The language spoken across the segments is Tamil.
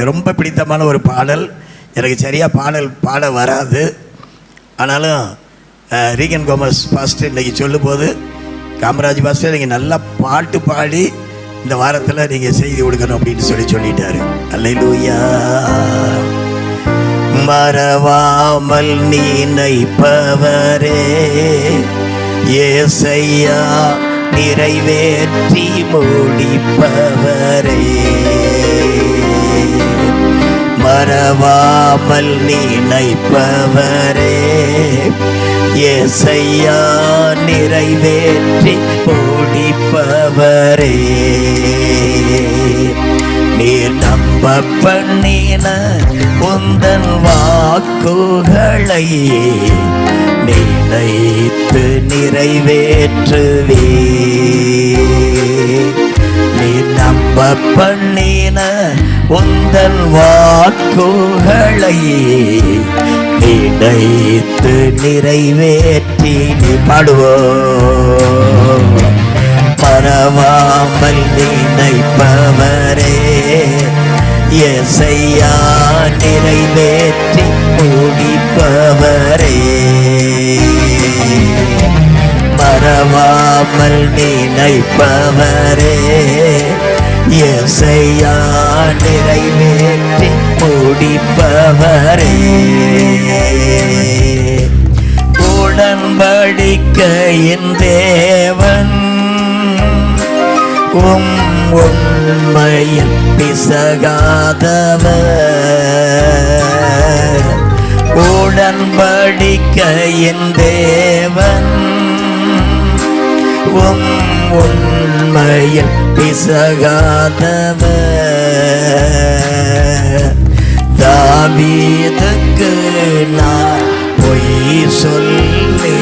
எனக்கு ரொம்ப பிடித்தமான ஒரு பாடல். எனக்கு சரியாக பாடல் பாட வராது. ஆனாலும் ரீகன் கோமஸ் பாஸ்டர் இன்றைக்கி சொல்லும்போது, காமராஜ் பாஸ்டர் நீங்கள் நல்லா பாட்டு பாடி இந்த வாரத்தில் நீங்கள் செய்தி கொடுக்கணும் அப்படின்னு சொல்லிட்டாரு. அல்லேலூயா. மறவாமல் நினைப்பவரே ஏசையா, நிறைவேற்றி முடிப்பவரே. மறவாமல் நினைப்பவரே ஏசையா, நிறைவேற்றி முடிப்பவரே. நீர் நம்ப பண்ணின உந்தன் வாக்குகளை நினைத்து நிறைவேற்றுவே. நீர் நம்ப பண்ணின உந்தன் வாக்குகளை நினைத்து நிறைவேற்றி பாடுவோம். மறவாமல் நினைப்பவரே ஏசையா, நிறைவேற்றி முடிப்பவரே. மறவாமல் நினைப்பவரே ஏசையா, நிறைவேற்றி முடிப்பவரே. உடன்படிக்கையின் தேவன் உண்மையில் பிசகாதவர். உடன்படிக்கையின் தேவன் உண்மையில் பிசகாதவர். தாவீதுக்கு நான் பொய் சொல்லி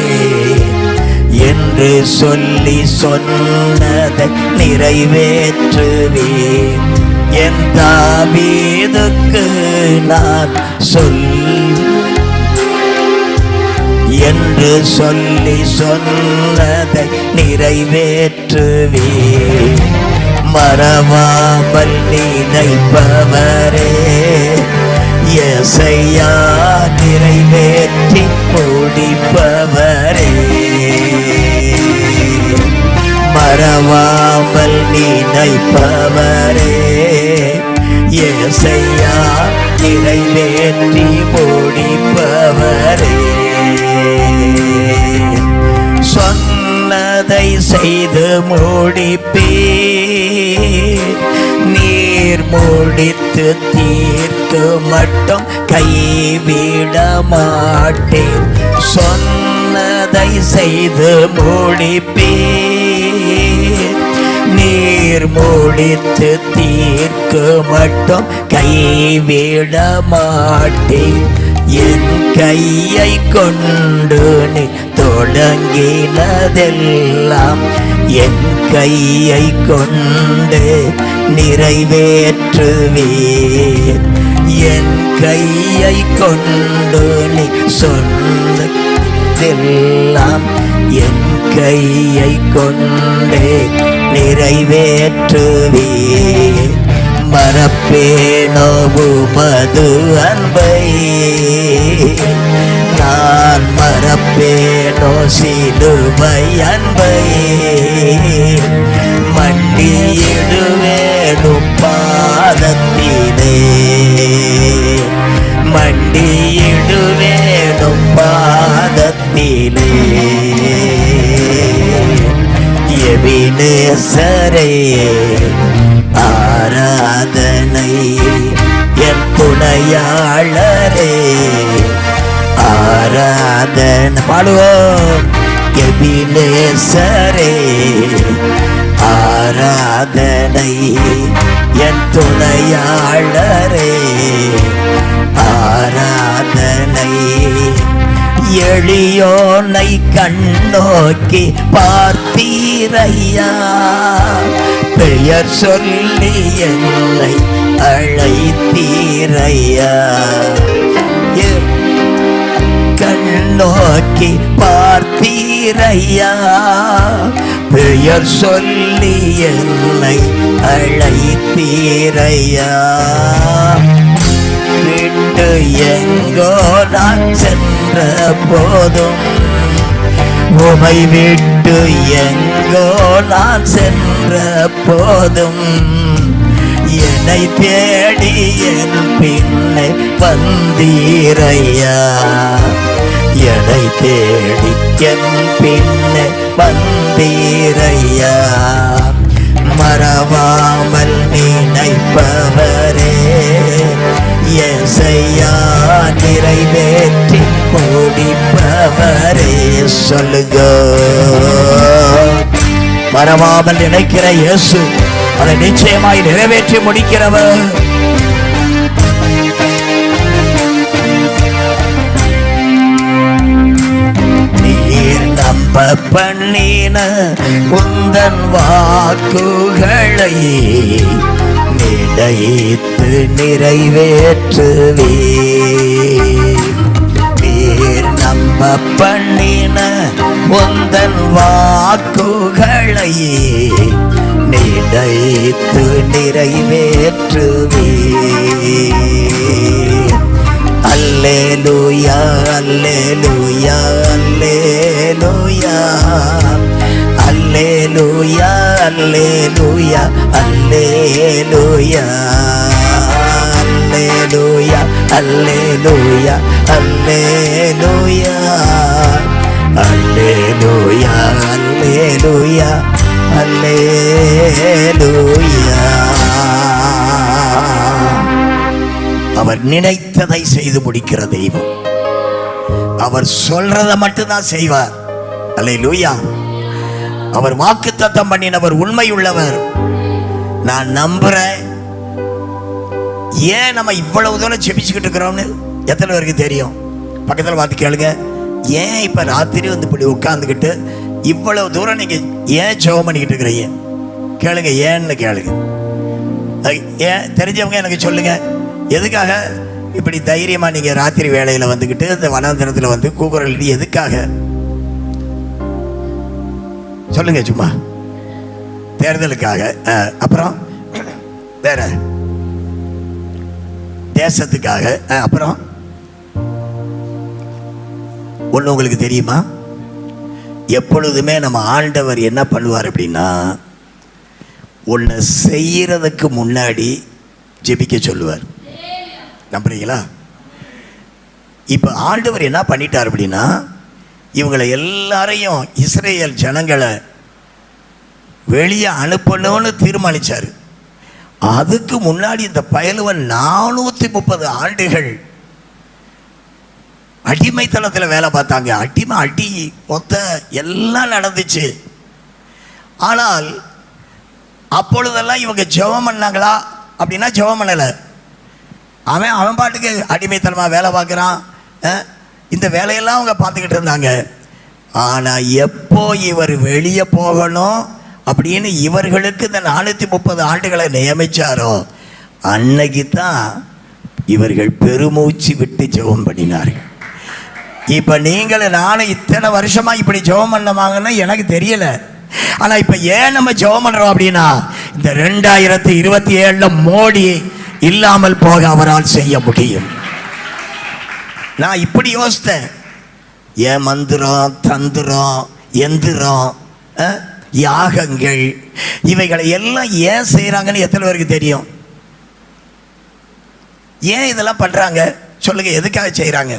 என்று சொல்லி சொன்னதை நிறைவேற்றுவேன். என் தாவீதுக்கு நான் என்று சொல்லி சொன்னதை நிறைவேற்றுவேன். மறவாமல் நினைப்பவரே ஏசையா, நிறைவேற்றி முடிப்பவரே. மறவாமல் நினைப்பவரே ஏசையா, நிறைவேற்றி முடிப்பவரே. சொன்னதை செய்து முடிப்பீர். நீர் முடித்து தீர்க்க மட்டும் கைவிட மாட்டேன். சொன்னதை செய்து முடிப்பீர். நீர் முடித்து தீர்க்க மட்டும் கைவிட மாட்டேன். என் கையை கொண்டு நீ தொடங்கினதெல்லாம் என் கையை கொண்டு நிறைவேற்றுவேன். என் கையை கொண்டு நீ சொன்னதெல்லாம் என் கையை கொண்டே நிறைவேற்றுவேன். மறப்பேனோ உமது அன்பை, நான் மறப்பேனோ சிலுவை அன்பை. மண்டியிடுவேனும் பாதத்திலே, மண்டியிடுவேனும் பாதத்திலே. எபினேசரே ஆராதனை, என் துணையாளரே ஆராதனை. பாடுவோம். எபினேசரே ஆராதனை, என் துணையாளரே ஆராதனை. எளியோனை கண்ணோக்கி பார்த்தீரையா, பெயர் சொல்லி என்னை அழைத்தீரையா. கண்ணோக்கி பார்த்தீரையா, பெயர் சொல்லி என்னை அழைத்தீரையா. எங்கோ நான் சென்ற போதும், உமை விட்டு எங்கோ நான் சென்ற போதும், என்னை தேடி என் பின்னே வந்தீரையா. என்னை தேடி என் பின்னே வந்தீரையா. மறவாமல் நினைப்பவரே, ஏசையா நிறைவேற்றி முடிப்பவரே. சொல்லுங்க, மறவாமல் நினைக்கிற இயேசு அதை நிச்சயமாய் நிறைவேற்றி முடிக்கிறவர். நீர் நம்ப பண்ணின உந்தன் வாக்குகளை நிலைத்து நிறைவேற்றுவே. நீர் நம்ப பண்ணின உந்தன் வாக்குகளை நிலைத்து நிறைவேற்றுவே. அல்லேலூயா அல்லேலூயா அல்லேலூயா அல்லேலூயா அல்லேலூயா அல்லேலூயா அல்லேலூயா அல்லேலூயா அல்லேலூயா அல்லேலூயா அல்லேலூயா அல்லேலூயா. அவர் நினைத்ததை செய்து முடிக்கிற தெய்வம். அவர் சொல்றதை மட்டும்தான் செய்வார். அல்லேலூயா. அவர் வாக்குத்தத்தம் பண்ணினவர் உண்மை உள்ளவர். நான் நம்புறேன். ஏன் நம்ம இவ்வளவு தூரம் ஜெபிச்சுக்கிட்டு இருக்கிறோம்னு எத்தனை பேருக்கு தெரியும்? பக்கத்தில் பார்த்து கேளுங்க. ஏன் இப்ப ராத்திரி வந்து இப்படி உட்கார்ந்துக்கிட்டு இவ்வளவு தூரம் நீங்க ஏன் ஜெபம் பண்ணிக்கிட்டு இருக்கிறீங்க? கேளுங்க, ஏன்னு கேளுங்க. ஏன் தெரிஞ்சவங்க எனக்கு சொல்லுங்க. எதுக்காக இப்படி தைரியமா நீங்க ராத்திரி வேளையில வந்துக்கிட்டு இந்த வனாந்தரத்துல வந்து கூக்குரல் எதுக்காக சொல்லுங்க? சும்மா தேர்தலுக்காக, அப்புறம் வேற தேசத்துக்காக, அப்புறம் ஒண்ணு உங்களுக்கு தெரியுமா? எப்பொழுதுமே நம்ம ஆண்டவர் என்ன பண்ணுவார் அப்படின்னா, ஒன்று செய்யறதுக்கு முன்னாடி ஜெபிக்க சொல்லுவார். நம்புறீங்களா? இப்போ ஆண்டவர் என்ன பண்ணிட்டார் அப்படின்னா, இவங்களை எல்லாரையும் இஸ்ரேல் ஜனங்களை வெளியே அனுப்பணும்னு தீர்மானிச்சார். அதுக்கு முன்னாடி இந்த பயலுவன் 430 ஆண்டுகள் அடிமைத்தனத்தில் வேலை பார்த்தாங்க. அடி மொத்த எல்லாம் நடந்துச்சு. ஆனால் அப்பொழுதெல்லாம் இவங்க ஜெபம் பண்ணாங்களா அப்படின்னா ஜெபம் பண்ணலை. அவன் பாட்டுக்கு அடிமைத்தனமாக வேலை பார்க்குறான். இந்த வேலையெல்லாம் அவங்க பார்த்துக்கிட்டு இருந்தாங்க. ஆனால் எப்போ இவர் வெளியே போகணும் அப்படின்னு இவர்களுக்கு இந்த 430 ஆண்டுகளை நியமிச்சாரோ அன்னைக்கு தான் இவர்கள் பெருமூச்சு விட்டு ஜெபம் பண்ணினார்கள். இப்போ நீங்களும் நானும் இத்தனை வருஷமா இப்படி ஜெபம் பண்ணமாங்கன்னு எனக்கு தெரியல. ஆனால் இப்போ ஏன் நம்ம ஜெபம் பண்ணுறோம் அப்படின்னா, இந்த 2027 மோடி இல்லாமல் போக அவரால் செய்ய முடியும். நான் இப்படி யோசித்தேன். ஏன் மந்திரம், தந்திரம், எந்திரம், யாகங்கள் இவைகளை எல்லாம் ஏன் செய்கிறாங்கன்னு எத்தனை பேருக்கு தெரியும்? ஏன் இதெல்லாம் பண்ணுறாங்க சொல்லுங்க? எதுக்காக செய்கிறாங்க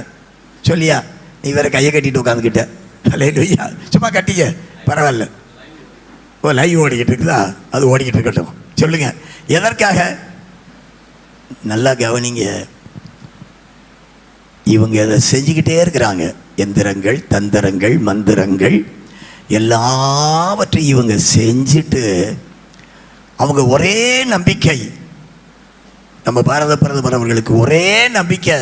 சொல்லியா? நீ வேற கையை கட்டிட்டு உட்காந்துக்கிட்ட. அல்லேலூயா. சும்மா கட்டிக்க, பரவாயில்ல. ஓ, லைவ் ஓடிக்கிட்டு இருக்குதா? அது ஓடிக்கிட்டு இருக்கட்டும். சொல்லுங்க, எதற்காக? நல்லா கவனிங்க. இவங்க அதை செஞ்சுக்கிட்டே இருக்கிறாங்க. எந்திரங்கள், தந்திரங்கள், மந்திரங்கள் எல்லாவற்றையும் இவங்க செஞ்சுட்டு அவங்க ஒரே நம்பிக்கை. நம்ம பாரத பிரதமர் அவர்களுக்கு ஒரே நம்பிக்கை.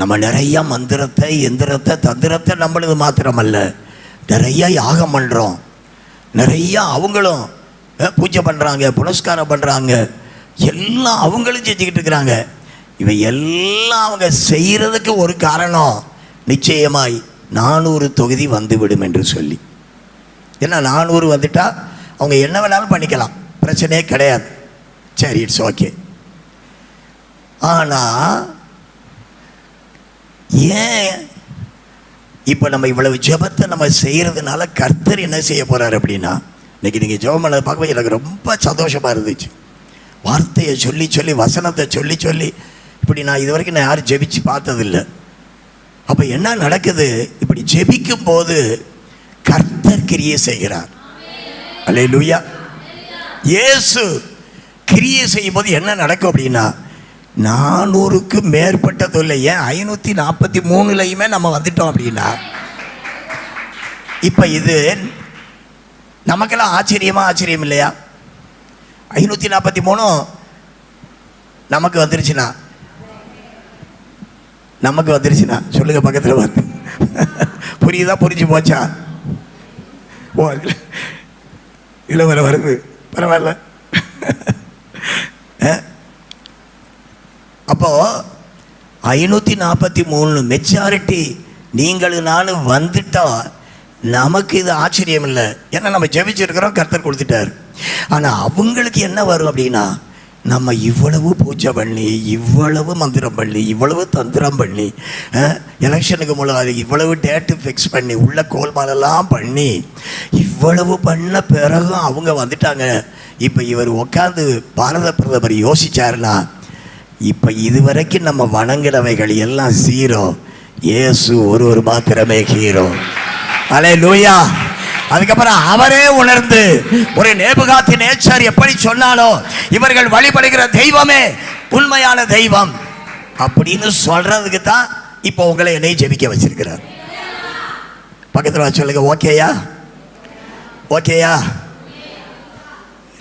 நம்ம நிறைய மந்திரத்தை, எந்திரத்தை, தந்திரத்தை நம்மளது மாத்திரமல்ல, நிறைய யாகம் பண்ணுறோம். நிறைய அவங்களும் பூஜை பண்ணுறாங்க, புனஸ்காரம் பண்ணுறாங்க. எல்லாம் அவங்களும் செஞ்சுக்கிட்டு இருக்கிறாங்க. இவை எல்லாம் அவங்க செய்கிறதுக்கு ஒரு காரணம், நிச்சயமாய் 400 தொகுதி வந்துவிடும் என்று சொல்லி. ஏன்னா 400 வந்துட்டா அவங்க என்ன வேணாலும் பண்ணிக்கலாம், பிரச்சனையே கிடையாது. சரி, இட்ஸ் ஓகே. ஆனால் ஏன் இப்போ நம்ம இவ்வளவு ஜெபத்தை நம்ம செய்கிறதுனால கர்த்தர் என்ன செய்ய போகிறார் அப்படின்னா, இன்றைக்கி நீங்கள் ஜெபம் பண்ணதை பார்க்கும்போது எனக்கு ரொம்ப சந்தோஷமாக இருந்துச்சு. வார்த்தையை சொல்லி சொல்லி வசனத்தை சொல்லி சொல்லி இப்படி நான் இது வரைக்கும் நான் யாரும் ஜெபிச்சு பார்த்ததில்லை. அப்போ என்ன நடக்குது, இப்படி ஜெபிக்கும் போது கர்த்தர் கிரியை செய்கிறார். அல்லேலூயா. இயேசு கிரியை செய்யும் போது என்ன நடக்கும் அப்படின்னா, 400க்கு மேற்பட்டது இல்லை, ஏன் 543லையுமே நம்ம வந்துட்டோம் அப்படின்னா, இப்போ இது நமக்கெல்லாம் ஆச்சரியம் இல்லையா? 543 நமக்கு வந்துருச்சுன்னா சொல்லுங்க பக்கத்தில் வந்து புரியுதா? புரிஞ்சு போச்சா? ஓ இல்லை வருது, பரவாயில்ல. அப்போ 543 மெச்சாரிட்டி நீங்களும் நானும் வந்துட்டா நமக்கு இது ஆச்சரியம் இல்லை. ஏன்னா நம்ம ஜெபிச்சிருக்கிறோம், கர்த்தர் கொடுத்துட்டார். ஆனால் அவங்களுக்கு என்ன வரும் அப்படின்னா, நம்ம இவ்வளவு பூஜை பண்ணி, இவ்வளவு மந்திரம் பண்ணி, இவ்வளவு தந்திரம் பண்ணி, எலெக்ஷனுக்கு முன்னாடி இவ்வளவு டேட்டு ஃபிக்ஸ் பண்ணி, உள்ள கோல்மாலெல்லாம் பண்ணி, இவ்வளவு பண்ண பிறகும் அவங்க வந்துட்டாங்க. இப்போ இவர் உட்காந்து பாரத பிரதமர் யோசிச்சாருன்னா, இப்போ இதுவரைக்கும் நம்ம வணங்கினவைகள் எல்லாம் ஜீரோ, இயேசு ஒரு மாத்திரமே ஹீரோ. அல்லேலூயா. அதுக்கப்புறம் அவரே உணர்ந்து, ஒரு நேபுகாத்நேச்சார் எப்படி சொன்னாலோ, இவர்கள் வழிபடுகிற தெய்வமே உண்மையான தெய்வம் அப்படின்னு சொல்றதுக்கு தான் இப்போ உங்களை என்னை ஜெபிக்க வச்சிருக்கிறார். பக்கத்தில் சொல்லுங்க, ஓகேயா? ஓகேயா?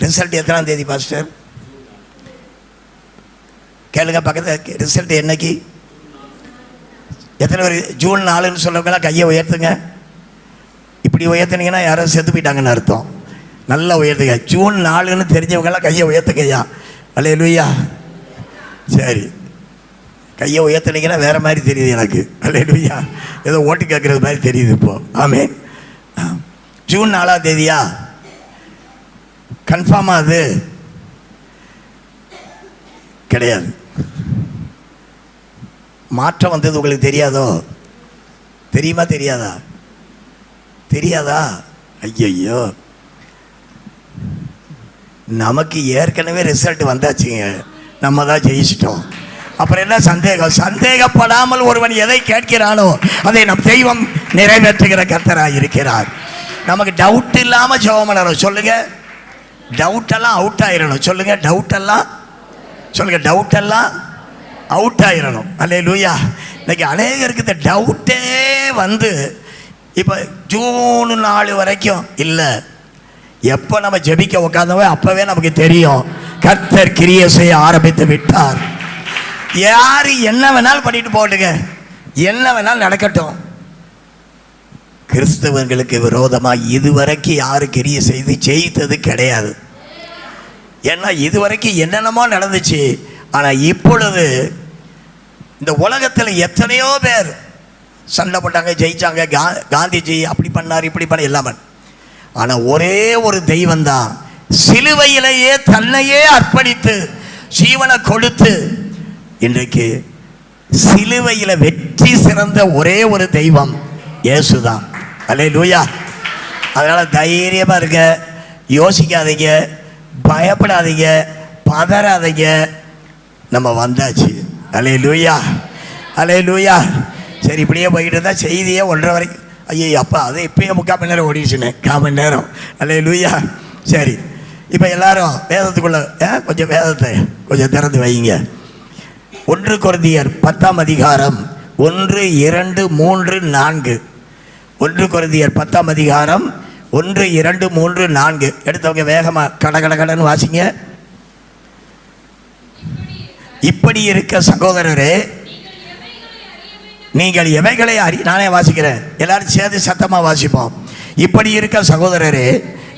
ரிசல்ட் எத்தனாம் தேதி பாஸ்டர்? கேளுங்க பக்கத்தில். ரிசல்ட் என்னைக்கு? எத்தனை பேர் ஜூன் 4ன்னு சொல்லவங்களாம் கையை உயர்த்துங்க. இப்படி உயர்த்தினீங்கன்னா யாரும் செத்து போயிட்டாங்கன்னு அர்த்தம். நல்லா உயர்த்துங்க. ஜூன் 4ன்னு தெரிஞ்சவங்களாம் கையை உயர்த்துங்கய்யா. அல்லேலூயா. சரி, கையை உயர்த்தினீங்கன்னா வேற மாதிரி தெரியுது எனக்கு. அல்லேலூயா. ஏதோ ஓட்டு கேட்கறது மாதிரி தெரியுது இப்போ. ஆமென். ஜூன் 4ஆம் தேதியா? கன்ஃபார்மா? அது கிடையாது. மாற்றம் வந்தது உங்களுக்கு தெரியாதோ? தெரியுமா? தெரியாதா? ஐயோ, நமக்கு ஏற்கனவே ரிசல்ட் வந்தாச்சுங்க, நம்ம தான் ஜெயிச்சிட்டோம். அப்புறம் என்ன சந்தேகம்? சந்தேகப்படாமல் ஒருவன் எதை கேட்கிறானோ அதை நம் தெய்வம் நிறைவேற்றுகிற கர்த்தராக இருக்கிறார். நமக்கு டவுட் இல்லாமல் ஜெபம் பண்ணணும். சொல்லுங்க, டவுட்டெல்லாம் அவுட் ஆயிடணும். சொல்லுங்க, டவுட்டெல்லாம் அவுட் ஆயிடணும். அல்லேலூயா. இன்னைக்கு அநேகருக்கு இந்த டவுட்டே வந்து இப்போ ஜூன் 4 வரைக்கும் இல்லை. எப்போ நம்ம ஜெபிக்க உட்காந்தவோ அப்போவே நமக்கு தெரியும் கர்த்தர் கிரியை செய்ய ஆரம்பித்து விட்டார். யார் என்ன வேணாலும் பண்ணிட்டு போட்டுங்க, என்ன வேணாலும் நடக்கட்டும். கிறிஸ்தவர்களுக்கு விரோதமாக இதுவரைக்கும் யாரும் கிரியை செய்து ஜெயித்தது கிடையாது. ஏன்னா இதுவரைக்கும் என்னென்னமோ நடந்துச்சு. ஆனால் இப்பொழுது இந்த உலகத்தில் எத்தனையோ பேர் சண்டை போட்டாங்க, ஜெயிச்சாங்க. காந்திஜி அப்படி பண்ணார், இப்படி பண்ண எல்லாமே. ஆனால் ஒரே ஒரு தெய்வம் தான் சிலுவையிலேயே தன்னையே அர்ப்பணித்து ஜீவனை கொடுத்து இன்றைக்கு சிலுவையில் வெற்றி சிறந்த ஒரே ஒரு தெய்வம் இயேசு தான். அல்லேலூயா. அதனால் தைரியமாக இருங்க, யோசிக்காதீங்க, பயப்படாதீங்க, பதறாதீங்க. நம்ம வந்தாச்சு. அல்லேலூயா. அல்லேலூயா. சரி, இப்படியே போய்கிட்டு இருந்தால் செய்தியே 1:30 வரைக்கும். ஐயோ அப்பா, அது இப்போயே 3/4 மணி நேரம் ஓடிடுச்சுன்னு. 1/4 மணி நேரம். அல்லேலூயா. சரி, இப்போ எல்லாரும் வேதத்துக்குள்ளே கொஞ்சம் வேதத்தை கொஞ்சம் திறந்து வைங்க. 1 கொரிந்தியர் 10ஆம் அதிகாரம் 1, 2, 3, 4. 1 கொரிந்தியர் 10ஆம் அதிகாரம் 1, 2, 3, 4 எடுத்தவங்க வேகமாக கடன்னு வாசிங்க. இப்படி இருக்க சகோதரரே, நீங்கள் எவைகளை நானே வாசிக்கிறேன், எல்லாரும் சேர்ந்து சத்தமாக வாசிப்போம். இப்படி இருக்க சகோதரரே,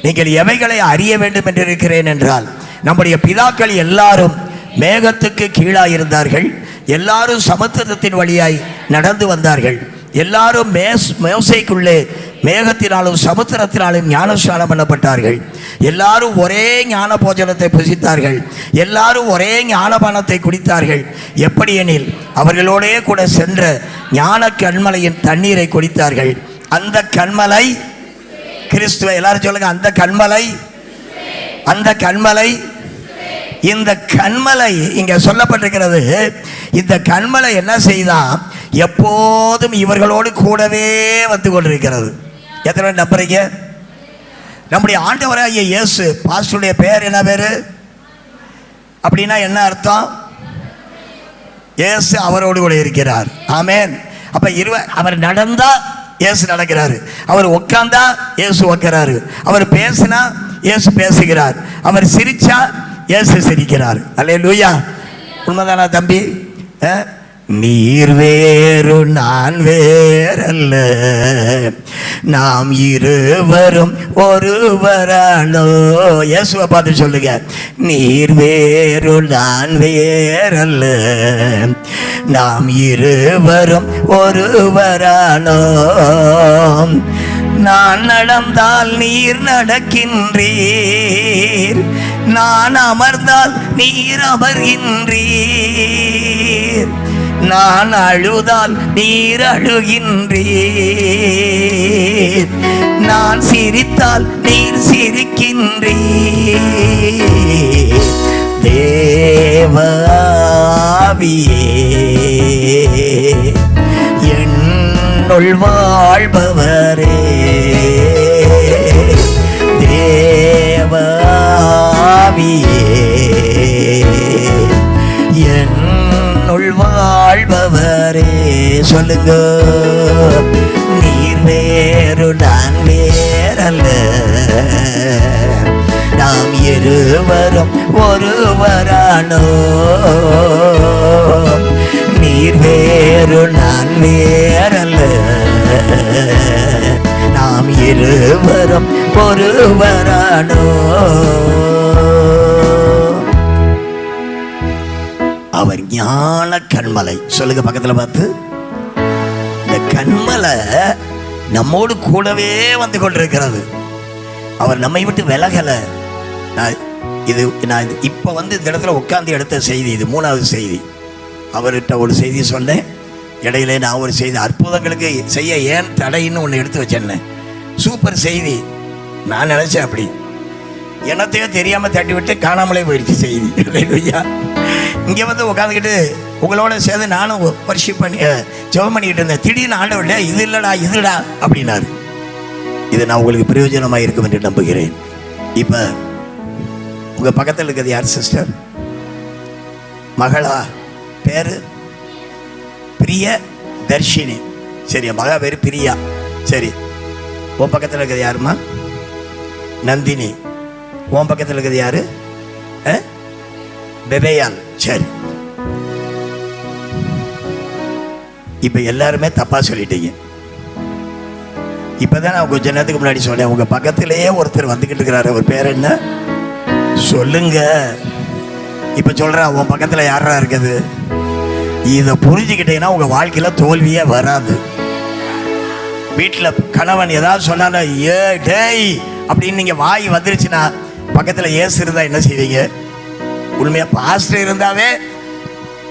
நீங்கள் எவைகளை அறிய வேண்டும் என்று இருக்கிறேன் என்றால், நம்முடைய பிதாக்கள் எல்லாரும் மேகத்துக்கு கீழாக இருந்தார்கள், எல்லாரும் சமுத்திரத்தின் வழியாய் நடந்து வந்தார்கள், எல்லாரும் மோசேக்குள்ளே மேகத்தினாலும் சமுத்திரத்தினாலும் ஞானஸ்நானம் பண்ணப்பட்டார்கள், எல்லாரும் ஒரே ஞான போஜனத்தை புசித்தார்கள், எல்லாரும் ஒரே ஞானபானத்தை குடித்தார்கள். எப்படி எனில் அவர்களோடே கூட சென்ற ஞான கண்மலையின் தண்ணீரை குடித்தார்கள். அந்த கண்மலை கிறிஸ்துவ. எல்லாரும் சொல்லுங்க, அந்த கண்மலை, அந்த கண்மலை. இந்த கண்மலை இங்க சொல்லப்பட்டிருக்கிறது. இந்த கண்மலை என்ன செய்தான்? எப்போதும் இவர்களோடு கூடவே வந்து கொண்டிருக்கிறது. எத்தனை நம்புறீங்க? நம்முடைய ஆண்டவராகிய இயேசு, பாஸ்டருடைய பேர் என்ன பேரு அப்படின்னா என்ன அர்த்தம்? இயேசு அவரோடு கூட இருக்கிறார். ஆமென். அப்ப அவர் நடந்தா இயேசு நடக்கிறாரு, அவர் உட்கார்ந்தா இயேசு உட்காராரு, அவர் பேசினா இயேசு பேசுகிறார், அவர் சிரிச்சா இயேசு சிரிக்கிறார். அல்லேலூயா. உண்மைதானா தம்பி? நீர் வேறு நான் வேறல்ல, நாம் இருவரும் ஒருவரானோ. இயேசுவை பார்த்து சொல்லுங்க, நீர் வேறு நான் வேறல்ல, நாம் இருவரும் ஒருவரானோ. நான் நடந்தால் நீர் நடக்கின்றீர், நான் அமர்ந்தால் நீர் அமர்கின்றீர், நான் அழுதால் நீர் அழுகின்றீர், நான் சிரித்தால் நீர் சிரிக்கின்றீர். தேவாவியே என்னுள் வாழ்பவரே, தேவாவியே என்னுள் வாழ்பவரே. சொல்லுங்க, நீர் வேறு நான் வேறல்ல, நாம் இருவரும் ஒருவரானோ. நீர் வேறு நான் வேறல்ல, நாம் இருவரும் ஒருவரானோ. அவர் ஞான கண்மலை. சொல்லுங்க பக்கத்தில் பார்த்து, இந்த கண்மலை நம்மோடு கூடவே வந்து கொண்டிருக்கிறது. அவர் நம்மை விட்டு விலகலை. நான் இப்போ இந்த இடத்துல உட்காந்து எடுத்த செய்தி இது 3வது செய்தி. அவர்கிட்ட ஒரு செய்தி சொன்னேன், இடையில நான் ஒரு செய்தி அற்புதங்களுக்கு செய்ய ஏன் தடைன்னு ஒன்று எடுத்து வச்சேன். சூப்பர் செய்தி. நான் நினச்சேன் அப்படி என்னத்தையோ தெரியாமல் தட்டி விட்டு காணாமலே போயிடுச்சு செய்தி. இல்லையா? இங்கே உட்காந்துக்கிட்டு உங்களோட சேர்ந்து நானும் வர்ஷிப் பண்ணி ஜெபம் பண்ணிக்கிட்டு இருந்தேன். திடீர்னு ஆண்டவர்ல இது இல்லைடா இதுடா அப்படின்னாரு. இது நான் உங்களுக்கு பிரயோஜனமாக இருக்கும் என்று நம்புகிறேன். இப்போ உங்கள் பக்கத்தில் இருக்கிறது யார் சிஸ்டர்? மகளா? பேர் பிரிய தர்ஷினி. சரி, மகா பேர் பிரியா. சரி, உன் பக்கத்தில் இருக்கிறது யாருமா? நந்தினி. உன் பக்கத்தில் இருக்கிறது யாரு? பெபேயால். சரி, இப்போ எல்லாருமே தப்பா சொல்லிட்டீங்க. இப்போதான் நான் கொஞ்ச நேரத்துக்கு முன்னாடி சொன்னேன், உங்க பக்கத்திலேயே ஒருத்தர் வந்துக்கிட்டு இருக்கிறாரு. அவர் பேர் என்ன சொல்லுங்க? இப்போ சொல்கிறேன், உன் பக்கத்தில் யாரா இருக்குது? இதை புரிஞ்சுக்கிட்டீங்கன்னா உங்கள் வாழ்க்கையில் தோல்வியே வராது. வீட்டில் கணவன் ஏதாவது சொன்னா ஏ டேய் அப்படின்னு நீங்கள் வாய் வந்துருச்சுன்னா பக்கத்தில் ஏசு இருந்தால் என்ன செய்வீங்க? உண்மையாக பாஸ்டர் இருந்தாவே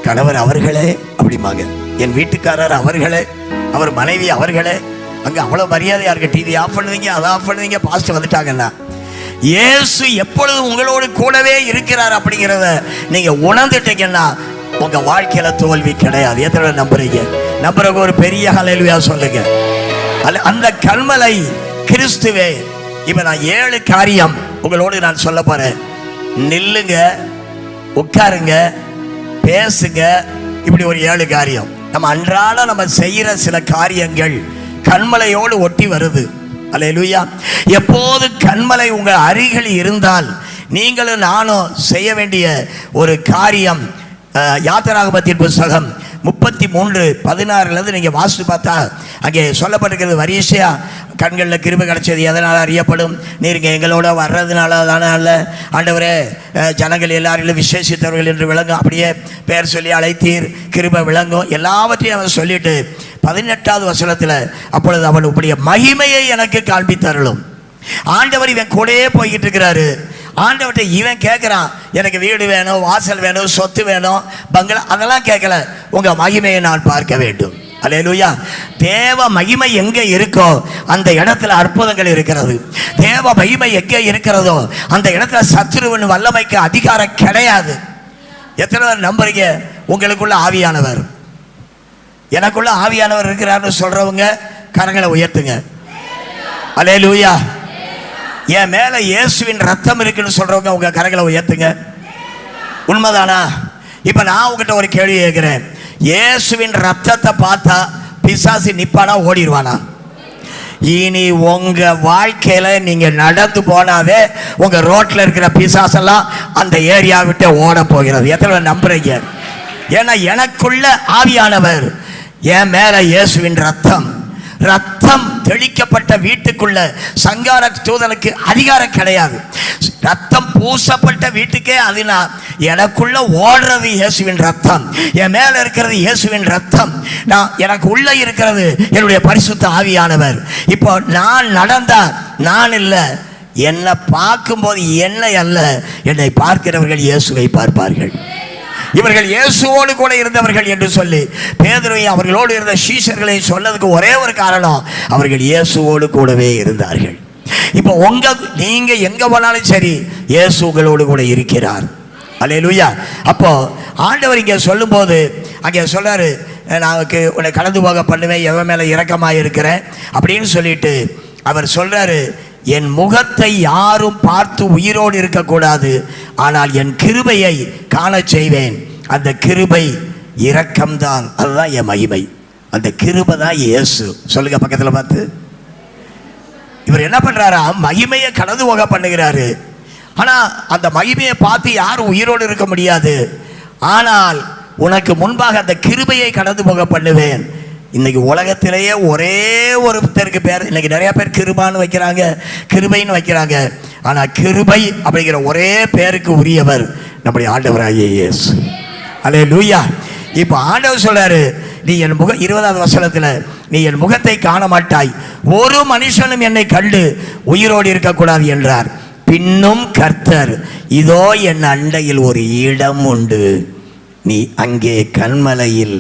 கணவர் அவர்களே அப்படிம்பாங்க, என் வீட்டுக்காரர் அவர்களே, அவர் மனைவி அவர்களே. அங்கே அவ்வளோ மரியாதையாக இருக்க. டிவி ஆஃப் பண்ணுவீங்க, அதை ஆஃப் பண்ணுவீங்க, பாஸ்டர் வந்துட்டாங்கன்னா. இயேசு எப்பொழுதும் உங்களோடு கூடவே இருக்கிறார் அப்படிங்கிறத நீங்க உணர்ந்துட்டீங்கன்னா உங்க வாழ்க்கையில தோல்வி கிடையாது. எத்தனை நம்புறீங்க? நம்புறவங்க ஒரு பெரிய ஹல்லேலூயா சொல்லுங்க. அந்த கண்மலை கிறிஸ்துவே. இப்ப நான் 7 காரியம் உங்களோடு நான் சொல்ல போறேன். நில்லுங்க, உட்காருங்க, பேசுங்க. இப்படி ஒரு 7 காரியம் நம்ம அன்றாட நம்ம செய்யற சில காரியங்கள் கண்மலையோடு ஒட்டி வருது. அல்லேலூயா. எப்போது கண்மலை உங்க அருகில் இருந்தால் நீங்களும் நானும் செய்ய வேண்டிய ஒரு காரியம், யாத்திராகமத்தின் புத்தகம் 33:16 நீங்க வாசித்து பார்த்தா அங்கே சொல்லப்பட்டிருக்கிறது. வரிசையா கண்களில் கிருபை கிடைச்சது எதனால் அறியப்படும்? நீங்க எங்களோட வர்றதுனால தானே அல்ல ஆண்டவரே, ஜனங்கள் எல்லாரிலும் விசேஷித்தவர்கள் என்று விளங்கும், அப்படியே பேர் சொல்லி அழைத்தீர், கிருபை விளங்கும், எல்லாவற்றையும் அவன் சொல்லிட்டு 18வது வசனத்தில் அப்பொழுது அவன் உடைய மகிமையை எனக்கு காண்பித்தருளும். ஆண்டவர் இவன் கூடயே போய்கிட்டு இருக்கிறாரு. ஆண்டவர்கிட்ட இவன் கேட்குறான், எனக்கு வீடு வேணும், வாசல் வேணும், சொத்து வேணும், பங்களா, அதெல்லாம் கேட்கல, உங்கள் மகிமையை நான் பார்க்க வேண்டும். அல்லேலூயா. தேவ மகிமை எங்கே இருக்கோ அந்த இடத்துல அற்புதங்கள் இருக்கிறது. தேவ மகிமை எங்கே இருக்கிறதோ அந்த இடத்துல சத்துருவின் வல்லமைக்கு அதிகாரம் கிடையாது. எத்தனை பேர் நம்புறீங்க? உங்களுக்குள்ள ஆவியானவர், எனக்குள்ள ஆவியானவர் இருக்கிறார்னு சொல்றவங்க கரங்களை உயர்த்துங்க. அல்லேலூயா. என் மேல இயேசுவின் ரத்தம் இருக்குன்னு சொல்றவங்க உங்க கரங்களை உயர்த்துங்க. உண்மைதானா? இப்ப நான் உங்ககிட்ட ஒரு கேள்வி கேட்கிறேன். இயேசுவின் ரத்தத்தை பார்த்தா பிசாசு நிப்பானா ஓடிடுவானா? இனி உங்க வாழ்க்கையில நீங்க நடந்து போனாவே உங்க ரோட்ல இருக்கிற பிசாசெல்லாம் அந்த ஏரியா விட்டு ஓட போகிறது. எத்தனை நம்புறீங்க? ஏன்னா எனக்குள்ள ஆவியானவர், என் மேல இயேசுவின் ரத்தம், ரத்தம் தெளிக்கப்பட்ட வீட்டுக்குள்ள சங்கார தூதனுக்கு அதிகாரம் கிடையாது. ரத்தம் பூசப்பட்ட வீட்டுக்கே அதுனா எனக்குள்ள ஓடுறது இயேசுவின் ரத்தம், என் மேல இருக்கிறது இயேசுவின் ரத்தம், நான் எனக்கு உள்ள இருக்கிறது என்னுடைய பரிசுத்த ஆவியானவர். இப்போ நான் நடந்தா நான் இல்லை, என்னை பார்க்கும்போது என்னை அல்ல, என்னை பார்க்கிறவர்கள் இயேசுவை பார்ப்பார்கள். இவர்கள் இயேசுவோடு கூட இருந்தவர்கள் என்று சொல்லி பேதுருவையும் அவர்களோடு இருந்த சீஷர்களையும் சொன்னதுக்கு ஒரே ஒரு காரணம், அவர்கள் இயேசுவோடு கூடவே இருந்தார்கள். இப்போ நீங்க எங்க போனாலும் சரி இயேசு உங்களோடு கூட இருக்கிறார். அல்லேலூயா. அப்போ ஆண்டவர் இங்கே சொல்லும்போது அங்கே சொல்றாரு, நான் உன்னை கடந்து போக பண்ணுவேன், எவன் மேல இரக்கமாக இருக்கிறேன் அப்படின்னு சொல்லிட்டு அவர் சொல்றாரு, என் முகத்தை யாரும் பார்த்து உயிரோடு இருக்கக்கூடாது, ஆனால் என் கிருபையை காண செய்வேன். அந்த கிருபை இரக்கம்தான், அதுதான் என் மகிமை. அந்த கிருபை தான் இயேசு. சொல்லுங்க பக்கத்தில் பார்த்து. இவர் என்ன பண்றாரா? மகிமையை கடந்து போக பண்ணுகிறாரு. ஆனா அந்த மகிமையை பார்த்து யாரும் உயிரோடு இருக்க முடியாது. ஆனால் உனக்கு முன்பாக அந்த கிருபையை கடந்து போக பண்ணுவேன். இன்னைக்கு உலகத்திலேயே ஒரே ஒருத்தருக்கு பேர், இன்னைக்கு நிறைய பேர் கிருபான்னு வைக்கிறாங்க, கிருபைன்னு வைக்கிறாங்க. ஆனால் கிருபை அப்படிங்கிற ஒரே பேருக்கு உரியவர் நம்முடைய ஆண்டவராகிய இயேசு. அல்லேலூயா. இப்போ ஆண்டவர் சொல்றாரு, நீ என் 20வது வசனத்தில், நீ என் முகத்தை காண மாட்டாய், ஒரு மனுஷனும் என்னை கண்டு உயிரோடு இருக்கக்கூடாது என்றார். பின்னும் கர்த்தர், இதோ என் அண்டையில் ஒரு இடம் உண்டு, நீ அங்கே கன்மலையில்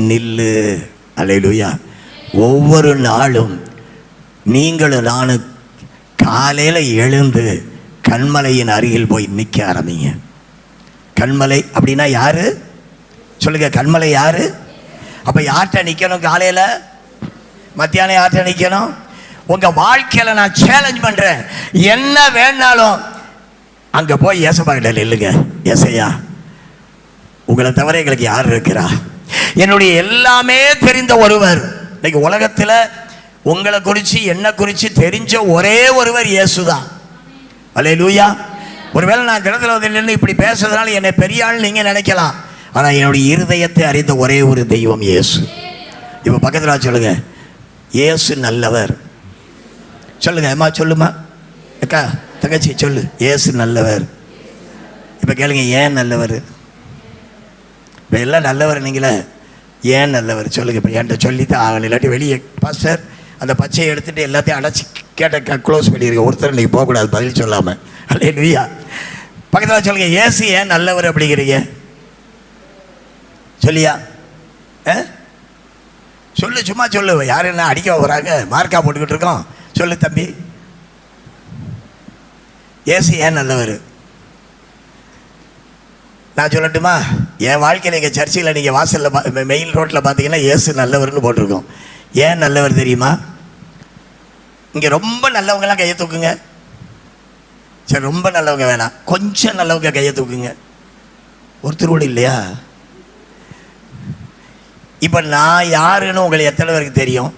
நில்லு. அல்லேலூயா. ஒவ்வொரு நாளும் நீங்களும் நானும் காலையில் எழுந்து கன்மலையின் அருகில் போய் நிற்க ஆரம்பிங்க. கன்மலை அப்படின்னா யாரு சொல்லுங்க? கன்மலை யாரு? அப்போ யார்கிட்ட நிற்கணும்? காலையில் மத்தியானம் யார்கிட்ட நிற்கணும்? உங்கள் வாழ்க்கையில் நான் சேலஞ்ச் பண்ணுறேன், என்ன வேணாலும் அங்கே போய் ஏசப்பா கிட்ட நில்லுங்க. ஏசையா, உங்களை தவிர எங்களுக்கு யார் இருக்கிறா? என்னுடைய எல்லாமே தெரிந்த ஒருவர். இன்னைக்கு உலகத்தில் உங்களை குறித்து என்ன குறித்து தெரிஞ்ச ஒரே ஒருவர் இயேசுதான். அல்லேலூயா. ஒருவேளை நான் கிடத்துல வந்து நின்று இப்படி பேசுறதுனால என்னை பெரிய ஆள் நீங்கள் நினைக்கலாம். ஆனால் என்னுடைய இருதயத்தை அறிந்த ஒரே ஒரு தெய்வம் இயேசு. இப்போ பக்கத்தில் சொல்லுங்க, இயேசு நல்லவர். சொல்லுங்க அம்மா, சொல்லுமா அக்கா, தங்கச்சி சொல்லு, இயேசு நல்லவர். இப்போ கேளுங்க, ஏன் நல்லவர்? இப்போ எல்லாம் நல்லவர் நீங்களே, ஏன் நல்லவர் சொல்லுங்க. இப்போ என்கிட்ட சொல்லித்தான் ஆகணும், இல்லாட்டி வெளியே பாஸ்டர் அந்த பச்சையை எடுத்துகிட்டு எல்லாத்தையும் அடைச்சி கேட்ட க்ளோஸ் பண்ணியிருக்க. ஒருத்தர் இன்றைக்கி போகக்கூடாது பதில் சொல்லாமல். அல்லேலூயா. பக்கத்தில் சொல்லுங்க, இயேசு ஏன் நல்லவர் அப்படிங்கிறீங்க? சொல்லியா? சொல்லு, சும்மா சொல்லு. யார் என்ன அடிக்க வராங்க, மார்க்கா போட்டுக்கிட்டு இருக்கோம். சொல்லு தம்பி, இயேசு ஏன் நல்லவர்? நான் சொல்லட்டுமா? என் வாழ்க்கையில் எங்கள் சர்ச்சையில் நீங்கள் வாசலில் மெயின் ரோட்டில் பார்த்தீங்கன்னா இயேசு நல்லவர்னு போட்டிருக்கோம். ஏன் நல்லவர் தெரியுமா? இங்கே ரொம்ப நல்லவங்கெல்லாம் கையை தூக்குங்க. சரி, ரொம்ப நல்லவங்க வேணாம், கொஞ்சம் நல்லவங்க கையை தூக்குங்க. ஒருத்தர் கூட இல்லையா? இப்போ நான் யாருன்னு உங்களை எத்தனை பேருக்கு தெரியும்?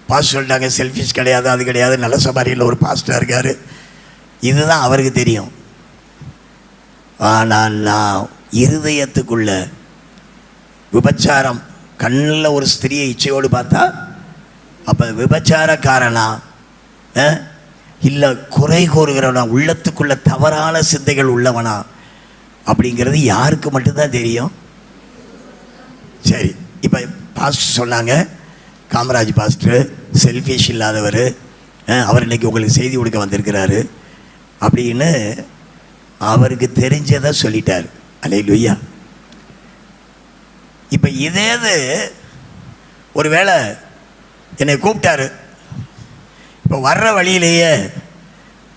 பாஸ்டர் சொல்லிட்டாங்க, செல்ஃபிஷ் கிடையாது, அது கிடையாது, நல்ல சபாரியில் ஒரு பாஸ்டர் இருக்கார், இதுதான் அவருக்கு தெரியும். ஆனால் நான் இருதயத்துக்குள்ள விபச்சாரம், கண்ணில் ஒரு ஸ்திரியை இச்சையோடு பார்த்தா அப்போ விபச்சாரக்காரனா இல்லை குறை கூறுகிறவனா, உள்ளத்துக்குள்ள தவறான சிந்தைகள் உள்ளவனா அப்படிங்கிறது யாருக்கு மட்டும்தான் தெரியும். சரி, இப்போ பாஸ்டர் சொன்னாங்க, காமராஜ் பாஸ்டர் செல்ஃபிஷ் இல்லாதவர், அவர் இன்னைக்கு உங்களுக்கு செய்தி கொடுக்க வந்திருக்கிறாரு அப்படின்னு அவருக்கு தெரிஞ்சதை சொல்லிட்டார். அல்லேலூயா. இப்போ இதேது ஒரு வேளை என்னை கூப்பிட்டாரு. இப்போ வர்ற வழியிலேயே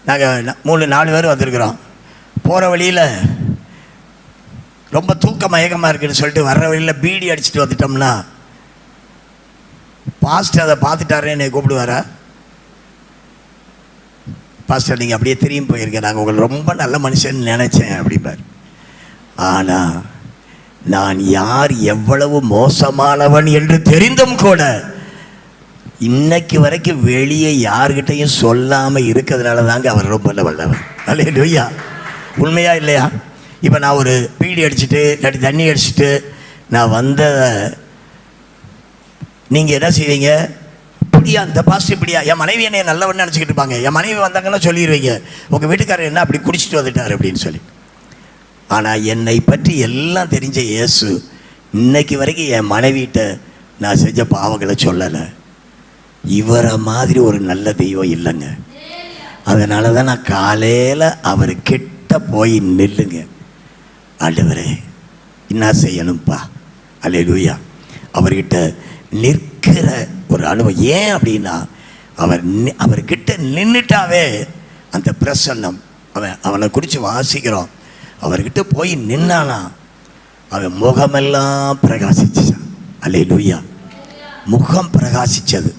நாங்கள் 3-4 பேர் வந்திருக்கிறோம். போகிற வழியில் ரொம்ப தூக்க மயக்கமாக இருக்குதுன்னு சொல்லிட்டு வர்ற வழியில் பீடி அடிச்சுட்டு வந்துட்டோம்னா பாஸ்டர் அதை பார்த்துட்டாருன்னு என்னை கூப்பிடுவாரா? பாஸ்டர் நீங்கள் அப்படியே திரும்பி போயிருக்கேன், நாங்கள் உங்களை ரொம்ப நல்ல மனுஷன்னு நினச்சேன் அப்படிம்பார். ஆனால் நான் யார் எவ்வளவு மோசமானவன் என்று தெரிந்தும் கூட இன்னைக்கு வரைக்கும் வெளியே யார்கிட்டையும் சொல்லாமல் இருக்கிறதுனால தாங்க அவர் ரொம்ப வல்லவர். அல்லேலூயா. உண்மையா இல்லையா? இப்போ நான் ஒரு பீடி அடிச்சுட்டு இல்லாட்டி தண்ணி அடிச்சுட்டு நான் வந்த நீங்கள் என்ன செய்வீங்க? இப்படியா இந்த பாஸ்ட் இப்படியா? என் மனைவி என்னை நல்லவன்னு நினச்சிக்கிட்டு இருப்பாங்க. என் மனைவி வந்தாங்கன்னா சொல்லிடுவீங்க, உங்கள் வீட்டுக்காரர் என்ன அப்படி குடிச்சிட்டு வந்துட்டார் அப்படின்னு சொல்லி. ஆனால் என்னை பற்றி எல்லாம் தெரிஞ்ச இயேசு இன்னைக்கு வரைக்கும் என் மனைவிட்ட நான் செஞ்ச பாவங்களை சொல்லலை. இவரை மாதிரி ஒரு நல்ல தெய்வம் இல்லைங்க. அதனால தான் நான் காலையில் அவர் கிட்ட போய் நில்லுங்க, ஆண்டவரே என்ன செய்யணும்ப்பா, அல்லேலூயா. அவர்கிட்ட நிற்கிற ஒரு அனுபவம். ஏன் அப்படின்னா அவர்கிட்ட நின்றுட்டாவே அந்த பிரசன்னம், அவனை குறித்து வாசிக்கிறோம். அவர்கிட்ட போய் நின்னானா அவன் முகமெல்லாம் பிரகாசிச்சான். அல்லேலூயா. முகம் பிரகாசித்தது,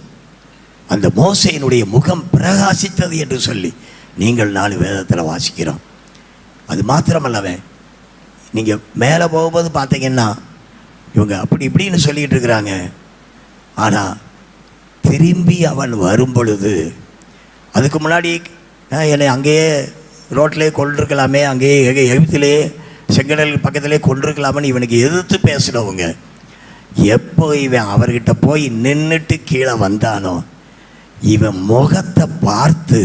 அந்த மோசையினுடைய முகம் பிரகாசித்தது என்று சொல்லி நீங்கள் 4 வேதத்தில் வாசிக்கிறோம். அது மாத்திரமல்லவே நீங்கள் மேலே போகும்போது பார்த்தீங்கன்னா இவங்க அப்படி இப்படின்னு சொல்லிகிட்டு இருக்கிறாங்க. ஆனால் திரும்பி அவன் வரும் பொழுது, அதுக்கு முன்னாடி என்னை அங்கேயே ரோட்டிலே கொண்டிருக்கலாமே, அங்கேயே எகிப்திலே செங்கடல் பக்கத்திலே கொண்டிருக்கலாமேன்னு இவனுக்கு எதிர்த்து பேசினவங்க எப்போ இவன் அவர்கிட்ட போய் நின்றுட்டு கீழே வந்தானோ இவன் முகத்தை பார்த்து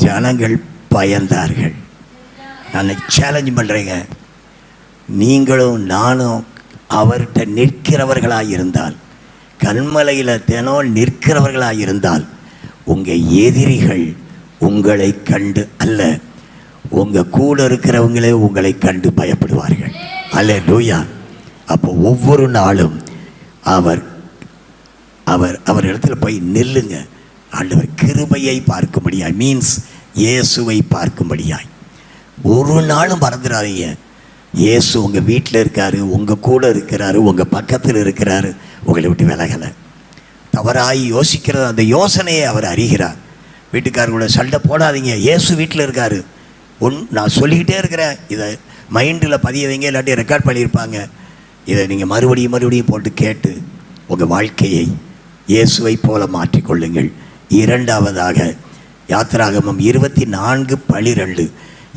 ஜனங்கள் பயந்தார்கள். நான் சேலஞ்ச் பண்ணுறேங்க, நீங்களும் நானும் அவர்கிட்ட நிற்கிறவர்களாக இருந்தால், கண்மலையில் தினம் நிற்கிறவர்களாக இருந்தால், உங்கள் எதிரிகள் உங்களை கண்டு அல்ல, உங்கள் கூட இருக்கிறவங்களே உங்களை கண்டு பயப்படுவார்கள். அல்லேலூயா. அப்போ ஒவ்வொரு நாளும் அவர் அவர் அவர் இடத்துல போய் நில்லுங்க. ஆண்டவர் கிருபையை பார்க்கும்படியாய், மீன்ஸ் இயேசுவை பார்க்கும்படியாய். ஒரு நாளும் மறந்துடாதீங்க, இயேசு உங்கள் வீட்டில் இருக்காரு, உங்கள் கூட இருக்கிறாரு, உங்கள் பக்கத்தில் இருக்கிறாரு, உங்களை விட்டு விலகலை. தவறாய் யோசிக்கிற அந்த யோசனையை அவர் அறிகிறார். வீட்டுக்காரர்களோட சண்டை போடாதீங்க, இயேசு வீட்டில் இருக்காரு. நான் சொல்லிக்கிட்டே இருக்கிறேன், இதை மைண்டில் பதிய வைங்க, இல்லாட்டி ரெக்கார்ட் பண்ணியிருப்பாங்க. இதை நீங்கள் மறுபடியும் போட்டு கேட்டு உங்கள் வாழ்க்கையை இயேசுவை போல மாற்றிக்கொள்ளுங்கள். 2வதாக யாத்திராகமம் 24:12.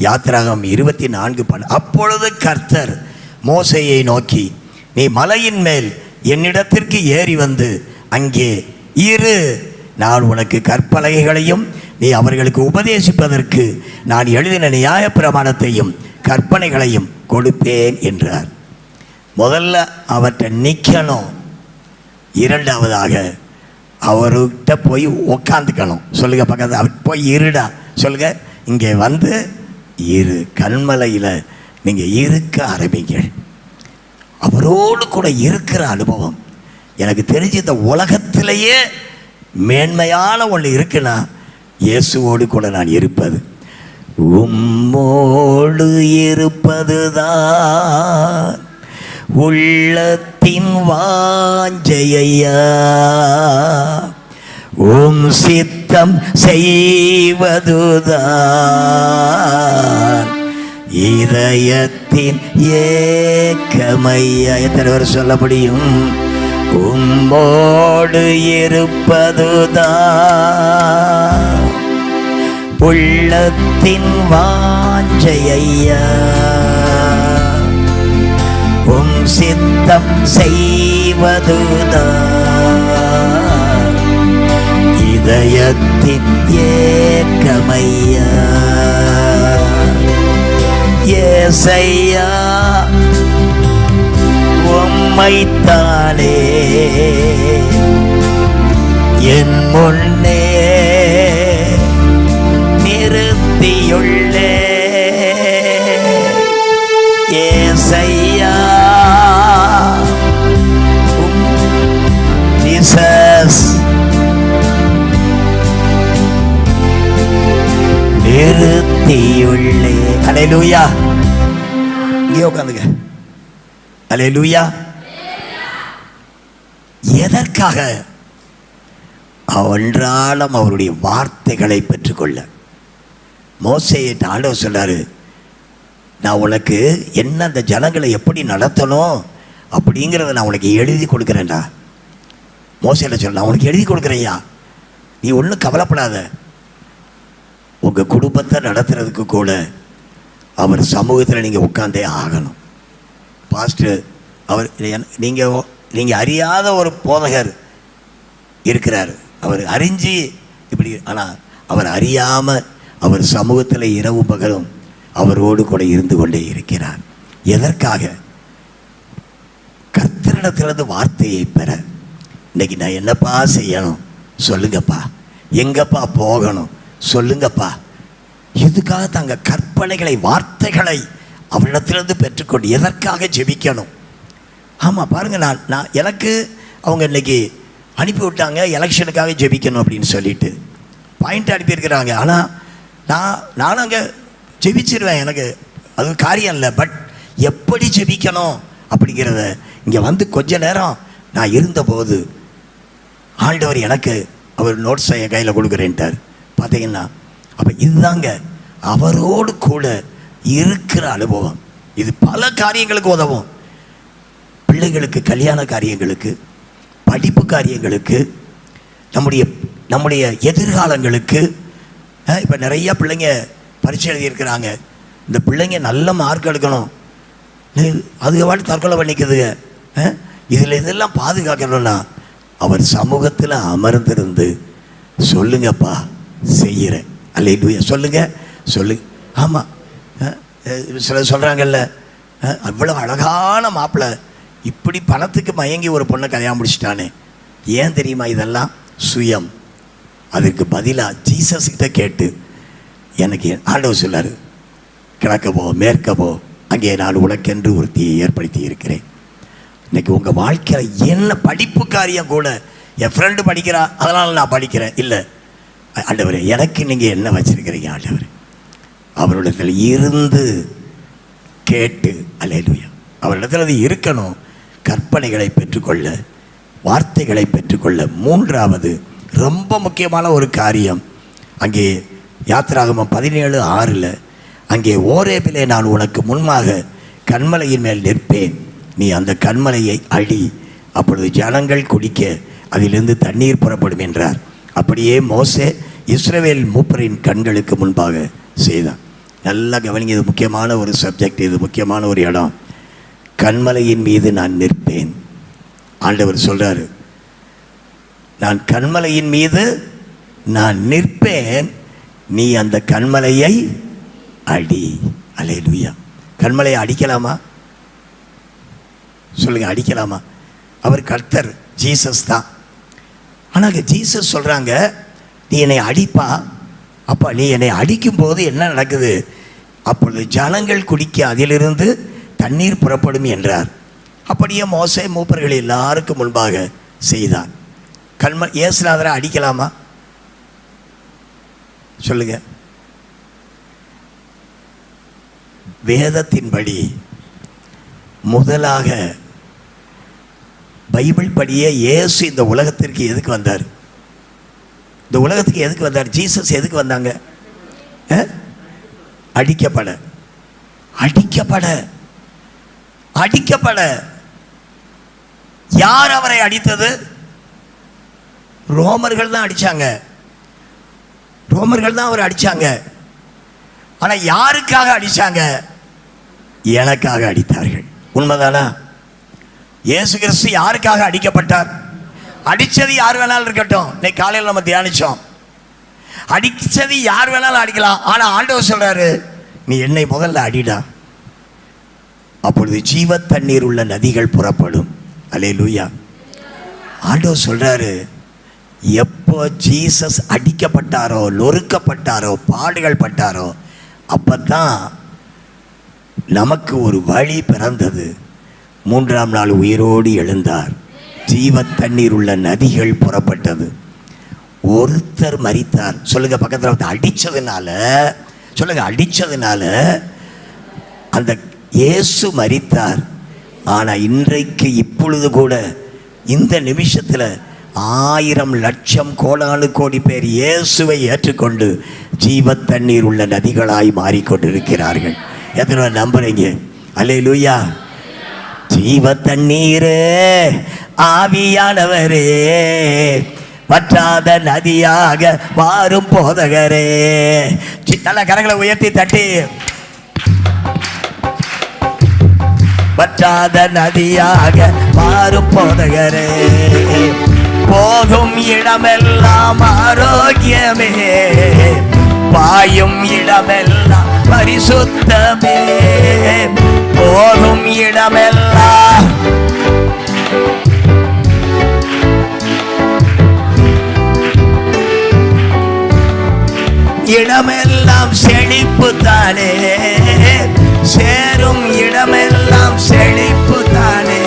யாத்திராகமம் 24:12. அப்பொழுது கர்த்தர் மோசேயை நோக்கி, நீ மலையின் மேல் என்னிடத்திற்கு ஏறி வந்து அங்கே இரு, நான் உனக்கு கற்பலகைகளையும் நீ அவர்களுக்கு உபதேசிப்பதற்கு நான் எழுதின நியாயப்பிரமாணத்தையும் கற்பனைகளையும் கொடுப்பேன் என்றார். முதல்ல அவர்கிட்ட நிற்கணும். 2வதாக அவர்கிட்ட போய் உக்காந்துக்கணும். சொல்லுங்க பக்கத்தில் அவர் போய் இருடா சொல்லுங்க, இங்கே வந்து இரு, கண்மலையில் நீங்கள் இருக்க ஆரம்பிங்க. அவரோடு கூட இருக்கிற அனுபவம் எனக்கு தெரிஞ்சு இந்த உலகத்திலேயே மேன்மையான ஒன்று இருக்குன்னா இயேசுவோடு கூட நான் இருப்பது. உம்மோடு இருப்பதுதான் உள்ளத்தின் வாஞ்சையா, உம் சித்தம் செய்வதுதான் இதயத்தின் ஏக்கமையா. எத்தனை பேர் சொல்ல முடியும்? உம்மோடு இருப்பதுதான் உள்ளத்தின் வாஞ்சையா, உம் சித்தம் செய்வதுதான் இதயத்தின் ஏக்கமையா. ஏசையா உம்மைத்தானே என் முன்னே நிறுத்தியுள்ளே. ஏசையா நீதியுள்ளே. அல்லேலூயா. இங்கே உட்காந்துங்க. அல்லேலூயா. எதற்காக? ஒன்றாலும் அவருடைய வார்த்தைகளை பெற்றுக்கொள்ள. மோசேயிட்ட ஆண்டவர் சொல்றாரு, நான் உனக்கு என்ன அந்த ஜனங்களை எப்படி நடத்தணும் அப்படிங்கிறத நான் உனக்கு எழுதி கொடுக்குறேன்டா. மோசேயிட்ட சொல்ல, நான் உனக்கு எழுதி கொடுக்குறேயா, நீ ஒன்றும் கவலைப்படாத. உங்கள் குடும்பத்தை நடத்துறதுக்கு கூட அவர் சமூகத்தில் நீங்கள் உட்காந்தே ஆகணும். பாஸ்டர் அவர் நீங்கள் அறியாத ஒரு போதகர் இருக்கிறார், அவர் அறிஞ்சு இப்படி, ஆனால் அவர் அறியாமல் அவர் சமூகத்தில் இரவு பகலும் அவரோடு கூட இருந்து கொண்டே இருக்கிறார். எதற்காக? கர்த்தரிடத்திலிருந்து வார்த்தையை பெற. இன்னைக்கு நான் என்னப்பா செய்யணும் சொல்லுங்கப்பா, எங்கப்பா போகணும் சொல்லுங்கப்பா. இதுக்காக தாங்க கற்பனைகளை வார்த்தைகளை அவரிடத்திலிருந்து பெற்றுக்கொண்டு எதற்காக ஜெபிக்கணும்? ஆமாம் பாருங்கள், நான் எனக்கு அவங்க இன்றைக்கி அனுப்பி விட்டாங்க எலெக்ஷனுக்காக ஜெபிக்கணும் அப்படின்னு சொல்லிட்டு பாயிண்ட் அனுப்பியிருக்கிறாங்க. ஆனால் நானும் அங்கே ஜெபிச்சிருவேன், எனக்கு அது காரியம் இல்லை. பட் எப்படி ஜெபிக்கணும் அப்படிங்கிறத இங்கே வந்து கொஞ்ச நேரம் நான் இருந்தபோது ஆண்டவர் எனக்கு அவர் நோட்ஸை என் கையில் கொடுக்குறேன்ட்டார். பார்த்தீங்கன்னா அப்போ இதுதாங்க அவரோடு கூட இருக்கிற அனுபவம். இது பல காரியங்களுக்கு உதவும். பிள்ளைகளுக்கு, கல்யாண காரியங்களுக்கு, படிப்பு காரியங்களுக்கு, நம்முடைய எதிர்காலங்களுக்கு. இப்போ நிறையா பிள்ளைங்க பரீட்சை எழுதியிருக்கிறாங்க. இந்த பிள்ளைங்க நல்ல மார்க் எடுக்கணும், அதுக்கு வாட்டி தற்கொலை பண்ணிக்குதுங்க. இதில் இதெல்லாம் பாதுகாக்கணும்னா அவர் சமூகத்தில் அமர்ந்திருந்து சொல்லுங்கப்பா செய்கிறேன். அல்லேலூயா. சொல்லுங்க. ஆமாம், சிலர் சொல்கிறாங்கல்ல, அவ்வளோ அழகான மாப்பிள்ளை இப்படி பணத்துக்கு மயங்கி ஒரு பொண்ணை கல்யாணம் முடிச்சிட்டானே, ஏன் தெரியுமா? இதெல்லாம் சுயம். அதற்கு பதிலாக ஜீசஸ்கிட்ட கேட்டு, எனக்கு ஆண்டவர் சொல்லார், கிழக்கவோ மேற்கவோ அங்கே நான் உனக்கென்று ஒருத்தியை ஏற்படுத்தி இருக்கிறேன். இன்றைக்கி உங்கள் வாழ்க்கையில் என்ன படிப்பு காரியம் கூட, என் ஃப்ரெண்டு படிக்கிறா அதனால் நான் படிக்கிறேன் இல்லை, ஆண்டவரே எனக்கு நீங்கள் என்ன வச்சுருக்கிறீங்க ஆண்டவர், அவரிடத்தில் இருந்து கேட்டு. அல்லேலூயா. அவரிடத்தில் அது இருக்கணும். கற்பனைகளை பெற்றுக்கொள்ள, வார்த்தைகளை பெற்றுக்கொள்ள. மூன்றாவது ரொம்ப முக்கியமான ஒரு காரியம், அங்கே யாத்திராகமம் 17:6 அங்கே ஓரேபிலே நான் உனக்கு முன்பாக கன்மலையின் மேல் நிற்பேன், நீ அந்த கன்மலையை அழி, அப்பொழுது ஜனங்கள் குடிக்க அதிலிருந்து தண்ணீர் புறப்படும் என்றார். அப்படியே மோசே இஸ்ரவேல் மூப்பரின் கண்களுக்கு முன்பாக செய்தான். நல்லா கவனிங்க, இது முக்கியமான ஒரு சப்ஜெக்ட், இது முக்கியமான ஒரு இடம். கன்மலையின் மீது நான் நிற்பேன். ஆண்டவர் சொல்றாரு, நான் கன்மலையின் மீது நான் நிற்பேன், நீ அந்த கன்மலையை அடி. அல்லேலூயா. கன்மலையை அடிக்கலாமா சொல்லுங்க, அடிக்கலாமா? அவர் கர்த்தர், ஜீசஸ் தான். ஆனால் ஜீசஸ் சொல்கிறாங்க, நீ என்னை அடிப்பா. அப்போ நீ என்னை அடிக்கும்போது என்ன நடக்குது? அப்பொழுது ஜனங்கள் குடிக்க அதிலிருந்து தண்ணீர் புறப்படும் என்றார். அப்படியே மோசே மூப்பர்கள் எல்லாருக்கும் முன்பாக செய்தான். இயேசுநாதரை அடிக்கலாமா சொல்லுங்க? வேதத்தின்படி முதலாக பைபிள் படியே இயேசு இந்த உலகத்திற்கு எதுக்கு வந்தார்? இந்த உலகத்துக்கு எதுக்கு வந்தார்? ஜீசஸ் எதுக்கு வந்தாங்க? அடிக்கப்பட. அடிக்கப்பட அடிக்கப்பட. யார் அவரை அடித்தது? ரோமர்கள் தான் அடிச்சாங்க. ரோமர்கள் தான் அவரை அடிச்சாங்க. ஆனா யாருக்காக அடிச்சாங்க? எனக்காக அடித்தார்கள். உண்மைதானா? இயேசு கிறிஸ்து யாருக்காக அடிக்கப்பட்டார்? அடிச்சது யார் வேணாலும் இருக்கட்டும். இன்னைக்கு காலையில் நம்ம தியானிச்சோம், அடிச்சது யார் வேணாலும் அடிக்கலாம். ஆனா ஆண்டவர் சொல்றாரு, நீ என்னை முதல்ல அடிடா, அப்பொழுது ஜீவ தண்ணீர் உள்ள நதிகள் புறப்படும். அல்லேலூயா. ஆண்டவர் சொல்றாரு, எப்போ ஜீசஸ் அடிக்கப்பட்டாரோ, நொறுக்கப்பட்டாரோ, பாடுகள் பட்டாரோ, அப்பதான் நமக்கு ஒரு வழி பிறந்தது. 3ஆம் நாள் உயிரோடு எழுந்தார். ஜீவ தண்ணீர் உள்ள நதிகள் புறப்பட்டது. ஒருத்தர் மரித்தார். சொல்லுங்க பக்கத்தில், அடிச்சதுனால சொல்லுங்க, அடித்ததுனால அந்த இயேசு மரித்தார். ஆனால் இன்றைக்கு இப்பொழுது கூட இந்த நிமிஷத்தில் 1000 லட்சம் கோடானு கோடி பேர் இயேசுவை ஏற்றுக்கொண்டு ஜீவ தண்ணீர் உள்ள நதிகளாய் மாறிக்கொண்டிருக்கிறார்கள். எத்தனை நம்புறீங்க? அல்லேலூயா. ஜீவ தண்ணீரே, ஆவியானவரே, வற்றாத நதியாக மாறும் போதகரே. நல்ல கரங்களை உயர்த்தி தட்டி, வற்றாத நதியாக மாறும் போதகரே, போகும் இடமெல்லாம் ஆரோக்கியமே, பாயும் இடமெல்லாம் பரிசுத்தமே, போகும் இடமெல்லாம் இடமெல்லாம் செழிப்பு தானே, சேரும் இடமெல்லாம் செழிப்பு தானே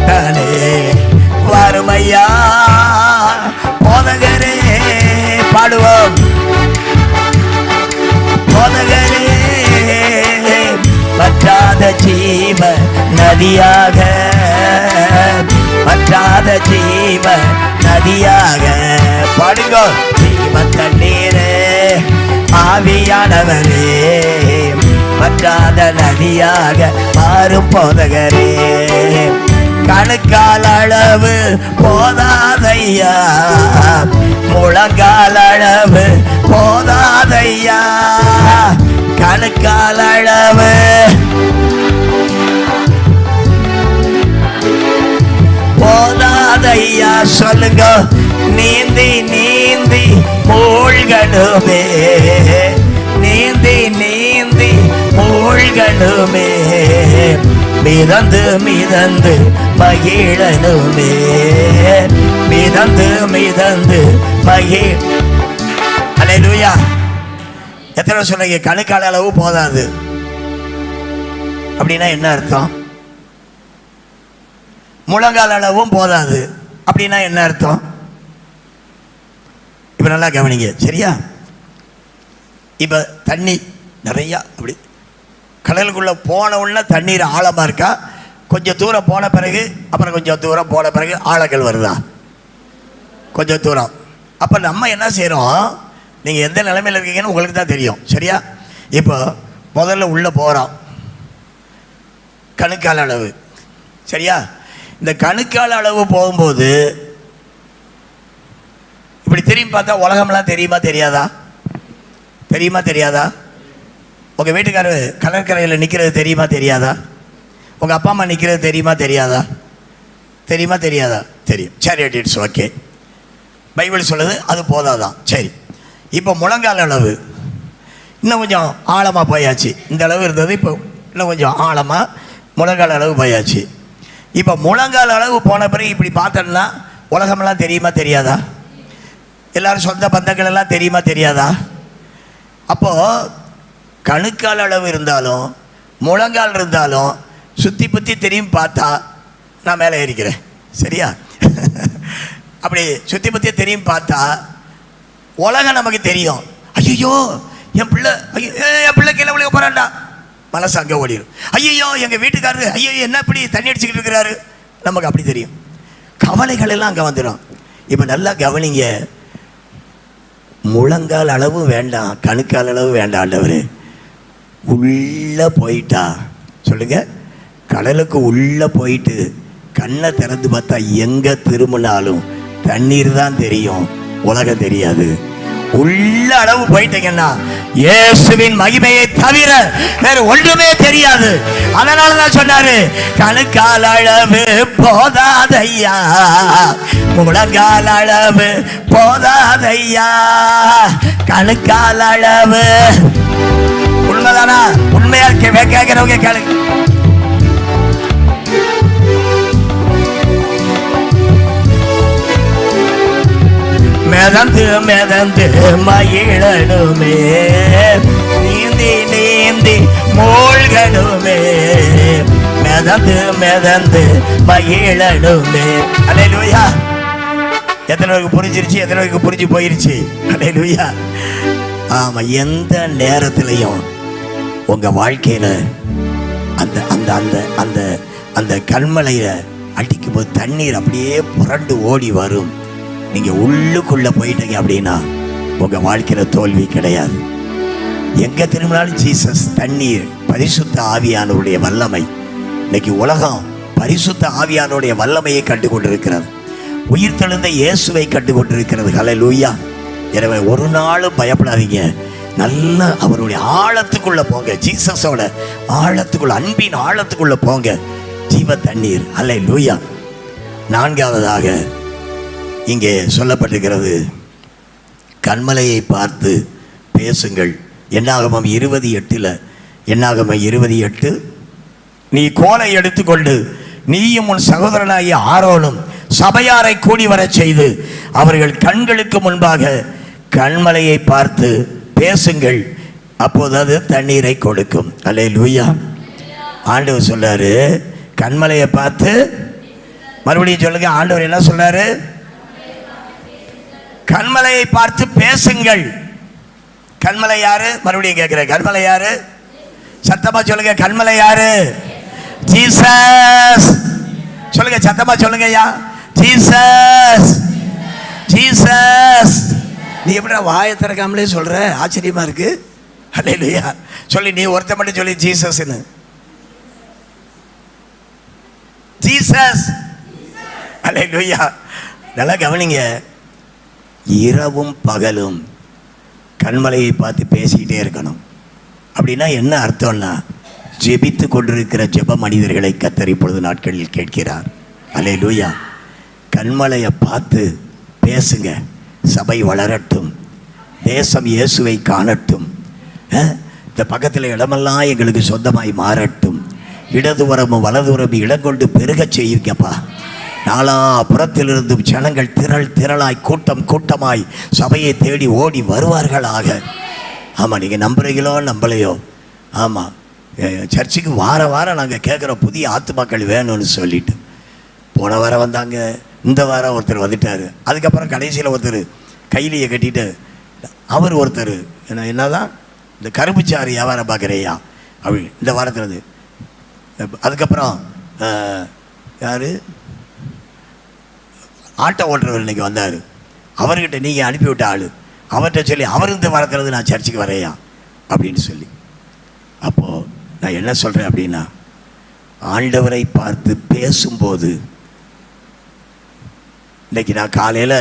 தானே. வறுமையா போதகரே, பாடுவோம், போதகரே, வற்றாத ஜீவ நதியாக, வற்றாத ஜீவ நதியாக பாடுங்க. ஜீவ தண்ணீரே, ஆவியானவரே, வற்றாத நதியாக மாறும் போதகரே, கணுக்கால் அளவு போதாதையா, முழங்கால் அளவு போதாதையா, கணுக்கால் அளவு போதாதையா. சொல்லுங்க, நீந்தி நீந்தி மூழ்கணுமே, நீந்தி நீந்தி மூழ்கணுமே, மிதந்து மிதந்து மகிழனுமே, மிதந்து மிதந்து மகிழ். அல்லேலூயா. எத்தனை சொல்றீங்க கணுக்கால் அளவு போதாது அப்படின்னா என்ன அர்த்தம்? முழங்கால் அளவும் போதாது அப்படின்னா என்ன அர்த்தம்? இப்போ நல்லா கவனிங்க, சரியா? இப்போ தண்ணி நிறையா அப்படி கடலுக்குள்ளே போன உடனே தண்ணீர் ஆழமாக இருக்கா? கொஞ்சம் தூரம் போன பிறகு, அப்புறம் கொஞ்சம் தூரம் போன பிறகு ஆழங்கள் வருதா? கொஞ்சம் தூரம். அப்போ நம்ம என்ன செய்கிறோம்? நீங்கள் எந்த நிலைமையில் இருக்கீங்கன்னு உங்களுக்கு தான் தெரியும், சரியா? இப்போ முதல்ல உள்ளே போகிறோம், கணுக்கால் அளவு, சரியா? இந்த கணுக்கால் அளவு போகும்போது இப்படி திரும்பி பார்த்தா உலகம்லாம் தெரியுமா தெரியாதா? தெரியுமா தெரியாதா? உங்கள் வீட்டுக்காரர் கடற்கரையில் நிற்கிறது தெரியுமா தெரியாதா? உங்கள் அப்பா அம்மா நிற்கிறது தெரியுமா தெரியாதா? தெரியுமா தெரியாதா? தெரியும். சரி, இட்ஸ் ஓகே. பைபிள் சொல்லுது அது போதாதான். சரி, இப்போ முழங்கால் அளவு இன்னும் கொஞ்சம் ஆழமாக போயாச்சு. இந்த அளவு இருந்தது, இப்போ இன்னும் கொஞ்சம் ஆழமாக முழங்கால் அளவு போயாச்சு. இப்போ முழங்கால் அளவு போன பிறகு இப்படி பார்த்தோம்னா உலகமெல்லாம் தெரியுமா தெரியாதா? எல்லோரும் சொந்த பந்தங்கள் எல்லாம் தெரியுமா தெரியாதா? அப்போது கணுக்கால் அளவு இருந்தாலும் முழங்கால் இருந்தாலும் சுற்றி பற்றி தெரியும் பார்த்தா நான் மேலே ஏறிக்கிறேன், சரியா? அப்படி சுற்றி பற்றி தெரியும் பார்த்தா உலகம் நமக்கு தெரியும். ஐயோ என் பிள்ளை கீழே விழுக போகிறான்டா, மனசு அங்கே ஓடிடும். ஐயோ எங்கள் வீட்டுக்காரரு, ஐயோ என்ன இப்படி தண்ணி அடிச்சுக்கிட்டு இருக்கிறாரு, நமக்கு அப்படி தெரியும். கவலைகள் எல்லாம் அங்கே வந்துடும். இப்போ நல்லா கவனிங்க, முழங்கால் அளவு வேண்டாம், கணுக்கால் அளவு வேண்டாம். ஆண்டவர் உள்ளே போயிட்டா, சொல்லுங்க, கடலுக்கு உள்ளே போயிட்டு கண்ணை திறந்து பார்த்தா எங்கே திரும்பினாலும் தண்ணீர் தான் தெரியும், உலகம் தெரியாது. உள்ள அளவு போயிட்டீங்கன்னா இயேசுவின் மகிமையை தவிர வேற ஒன்றுமே தெரியாது. அதனால தான் சொன்னாரு, கணுக்கால் அளவு போதாதையா, முழங்கால் அளவு போதாதையா, கணுக்கால் அளவு. உண்மைதானா? உண்மையா கேட்கிறவங்க கேளுங்க. மிதந்து மிதந்து மகிழனுமே, நீந்தி நீந்தி மூழ்கனுமே, மிதந்து மிதந்து மகிழனுமே. அல்லேலூயா. எத்தனை பேருக்கு புரிஞ்சிருச்சு? எத்தனை பேருக்கு புரிஞ்சு போயிருச்சு? அல்லேலூயா. ஆமாம், எந்த நேரத்திலையும் உங்கள் வாழ்க்கையில் அந்த அந்த அந்த அந்த அந்த கண்மலையை அடிக்கும்போது தண்ணீர் அப்படியே புரண்டு ஓடி வரும். நீங்கள் உள்ளுக்குள்ளே போயிட்டீங்க அப்படின்னா உங்கள் வாழ்க்கையில் தோல்வி கிடையாது. எங்கே திரும்பினாலும் ஜீசஸ், தண்ணீர், பரிசுத்த ஆவியானவருடைய வல்லமை. இன்னைக்கு உலகம் பரிசுத்த ஆவியானவருடைய வல்லமையை கண்டு கொண்டிருக்கிறது. உயிர் தெழுந்த இயேசுவை கண்டு கொண்டிருக்கிறது. ஹல்லேலூயா. எனவே ஒரு நாளும் பயப்படாதீங்க. நல்ல அவருடைய ஆழத்துக்குள்ளே போங்க. ஜீசஸோட ஆழத்துக்குள்ள, அன்பின் ஆழத்துக்குள்ளே போங்க. ஜீவ தண்ணீர். ஹல்லேலூயா. நான்காவதாக இங்கே சொல்லப்பட்டிருக்கிறது, கண்மலையை பார்த்து பேசுங்கள். என்னாகமம் 28, என்னாகமம் 28, நீ கோலை எடுத்துக்கொண்டு நீயும் உன் சகோதரனாகிய ஆரோனும் சபையாரை கூடி வரச் செய்து அவர்கள் கண்களுக்கு முன்பாக கண்மலையை பார்த்து பேசுங்கள், அப்போது அது தண்ணீரை கொடுக்கும். அல்லேலூயா. ஆண்டவர் சொல்றாரு, கண்மலையை பார்த்து, மறுபடியும் சொல்லுங்க, ஆண்டவர் என்ன சொல்றாரு? கண்மலையை பார்த்து பேசுங்கள். கண்மலை யாரு? மறுபடியும் கேட்கிறேன், கண்மலை யாரு? சத்தமா சொல்லுங்க, கண்மலை யாரு? ஜீசஸ். சொல்லுங்க, சத்தமா சொல்லுங்க ஐயா, ஜீசஸ், ஜீசஸ். நீ எப்படி வாயை திறக்காமலே சொல்ற? ஆச்சரியமா இருக்கு. அல்லேலூயா. சொல்லி நீ ஒருத்த மட்டும் சொல்லி ஜீசஸ்னு. ஜீசஸ். அல்லேலூயா. நல்லா கவனிங்க. இரவும் பகலும் கண்மலையை பார்த்து பேசிக்கிட்டே இருக்கணும். அப்படின்னா என்ன அர்த்தம்னா, ஜெபித்து கொண்டிருக்கிற ஜெப மனிதர்களை கர்த்தர் இப்பொழுது நாட்களில் கேட்கிறார். அல்லேலூயா. கண்மலையை பார்த்து பேசுங்க. சபை வளரட்டும், தேசம் இயேசுவை காணட்டும், இந்த பக்கத்தில் இடமெல்லாம் எங்களுக்கு சொந்தமாய் மாறட்டும், இடதுபுறமும் வலதுபுறமும் இடங்கொண்டு பெருகச் செய்யுங்கப்பா. நாலா புறத்திலிருந்தும் ஜனங்கள் திரள் திரளாய், கூட்டம் கூட்டமாய் சபையை தேடி ஓடி வருவார்களாக. ஆமாம், நீங்கள் நம்புறீங்களோ நம்பலையோ, ஆமாம், சர்ச்சுக்கு வாரம் நாங்கள் கேட்குற புதிய ஆத்துமாக்கள் வேணும்னு சொல்லிட்டு போன வாரம் வந்தாங்க, இந்த வாரம் ஒருத்தர் வந்துட்டார். அதுக்கப்புறம் கடைசியில் ஒருத்தர் கையிலேயே கட்டிட்டு அவர் ஒருத்தர் என்னதான் இந்த கருப்புச்சாறு வியாபாரம் பார்க்குறேயா அப்படி இந்த வாரத்தில். அதுக்கப்புறம் யார் ஆட்டோ ஓட்டுறவர் இன்றைக்கி வந்தார். அவர்கிட்ட நீங்கள் அனுப்பிவிட்ட ஆள், அவர்கிட்ட சொல்லி அவர் இந்த வாரத்தில் நான் சர்ச்சுக்கு வரையா அப்படின்னு சொல்லி. அப்போது நான் என்ன சொல்கிறேன் அப்படின்னா, ஆண்டவரை பார்த்து பேசும்போது, இன்றைக்கி நான் காலையில்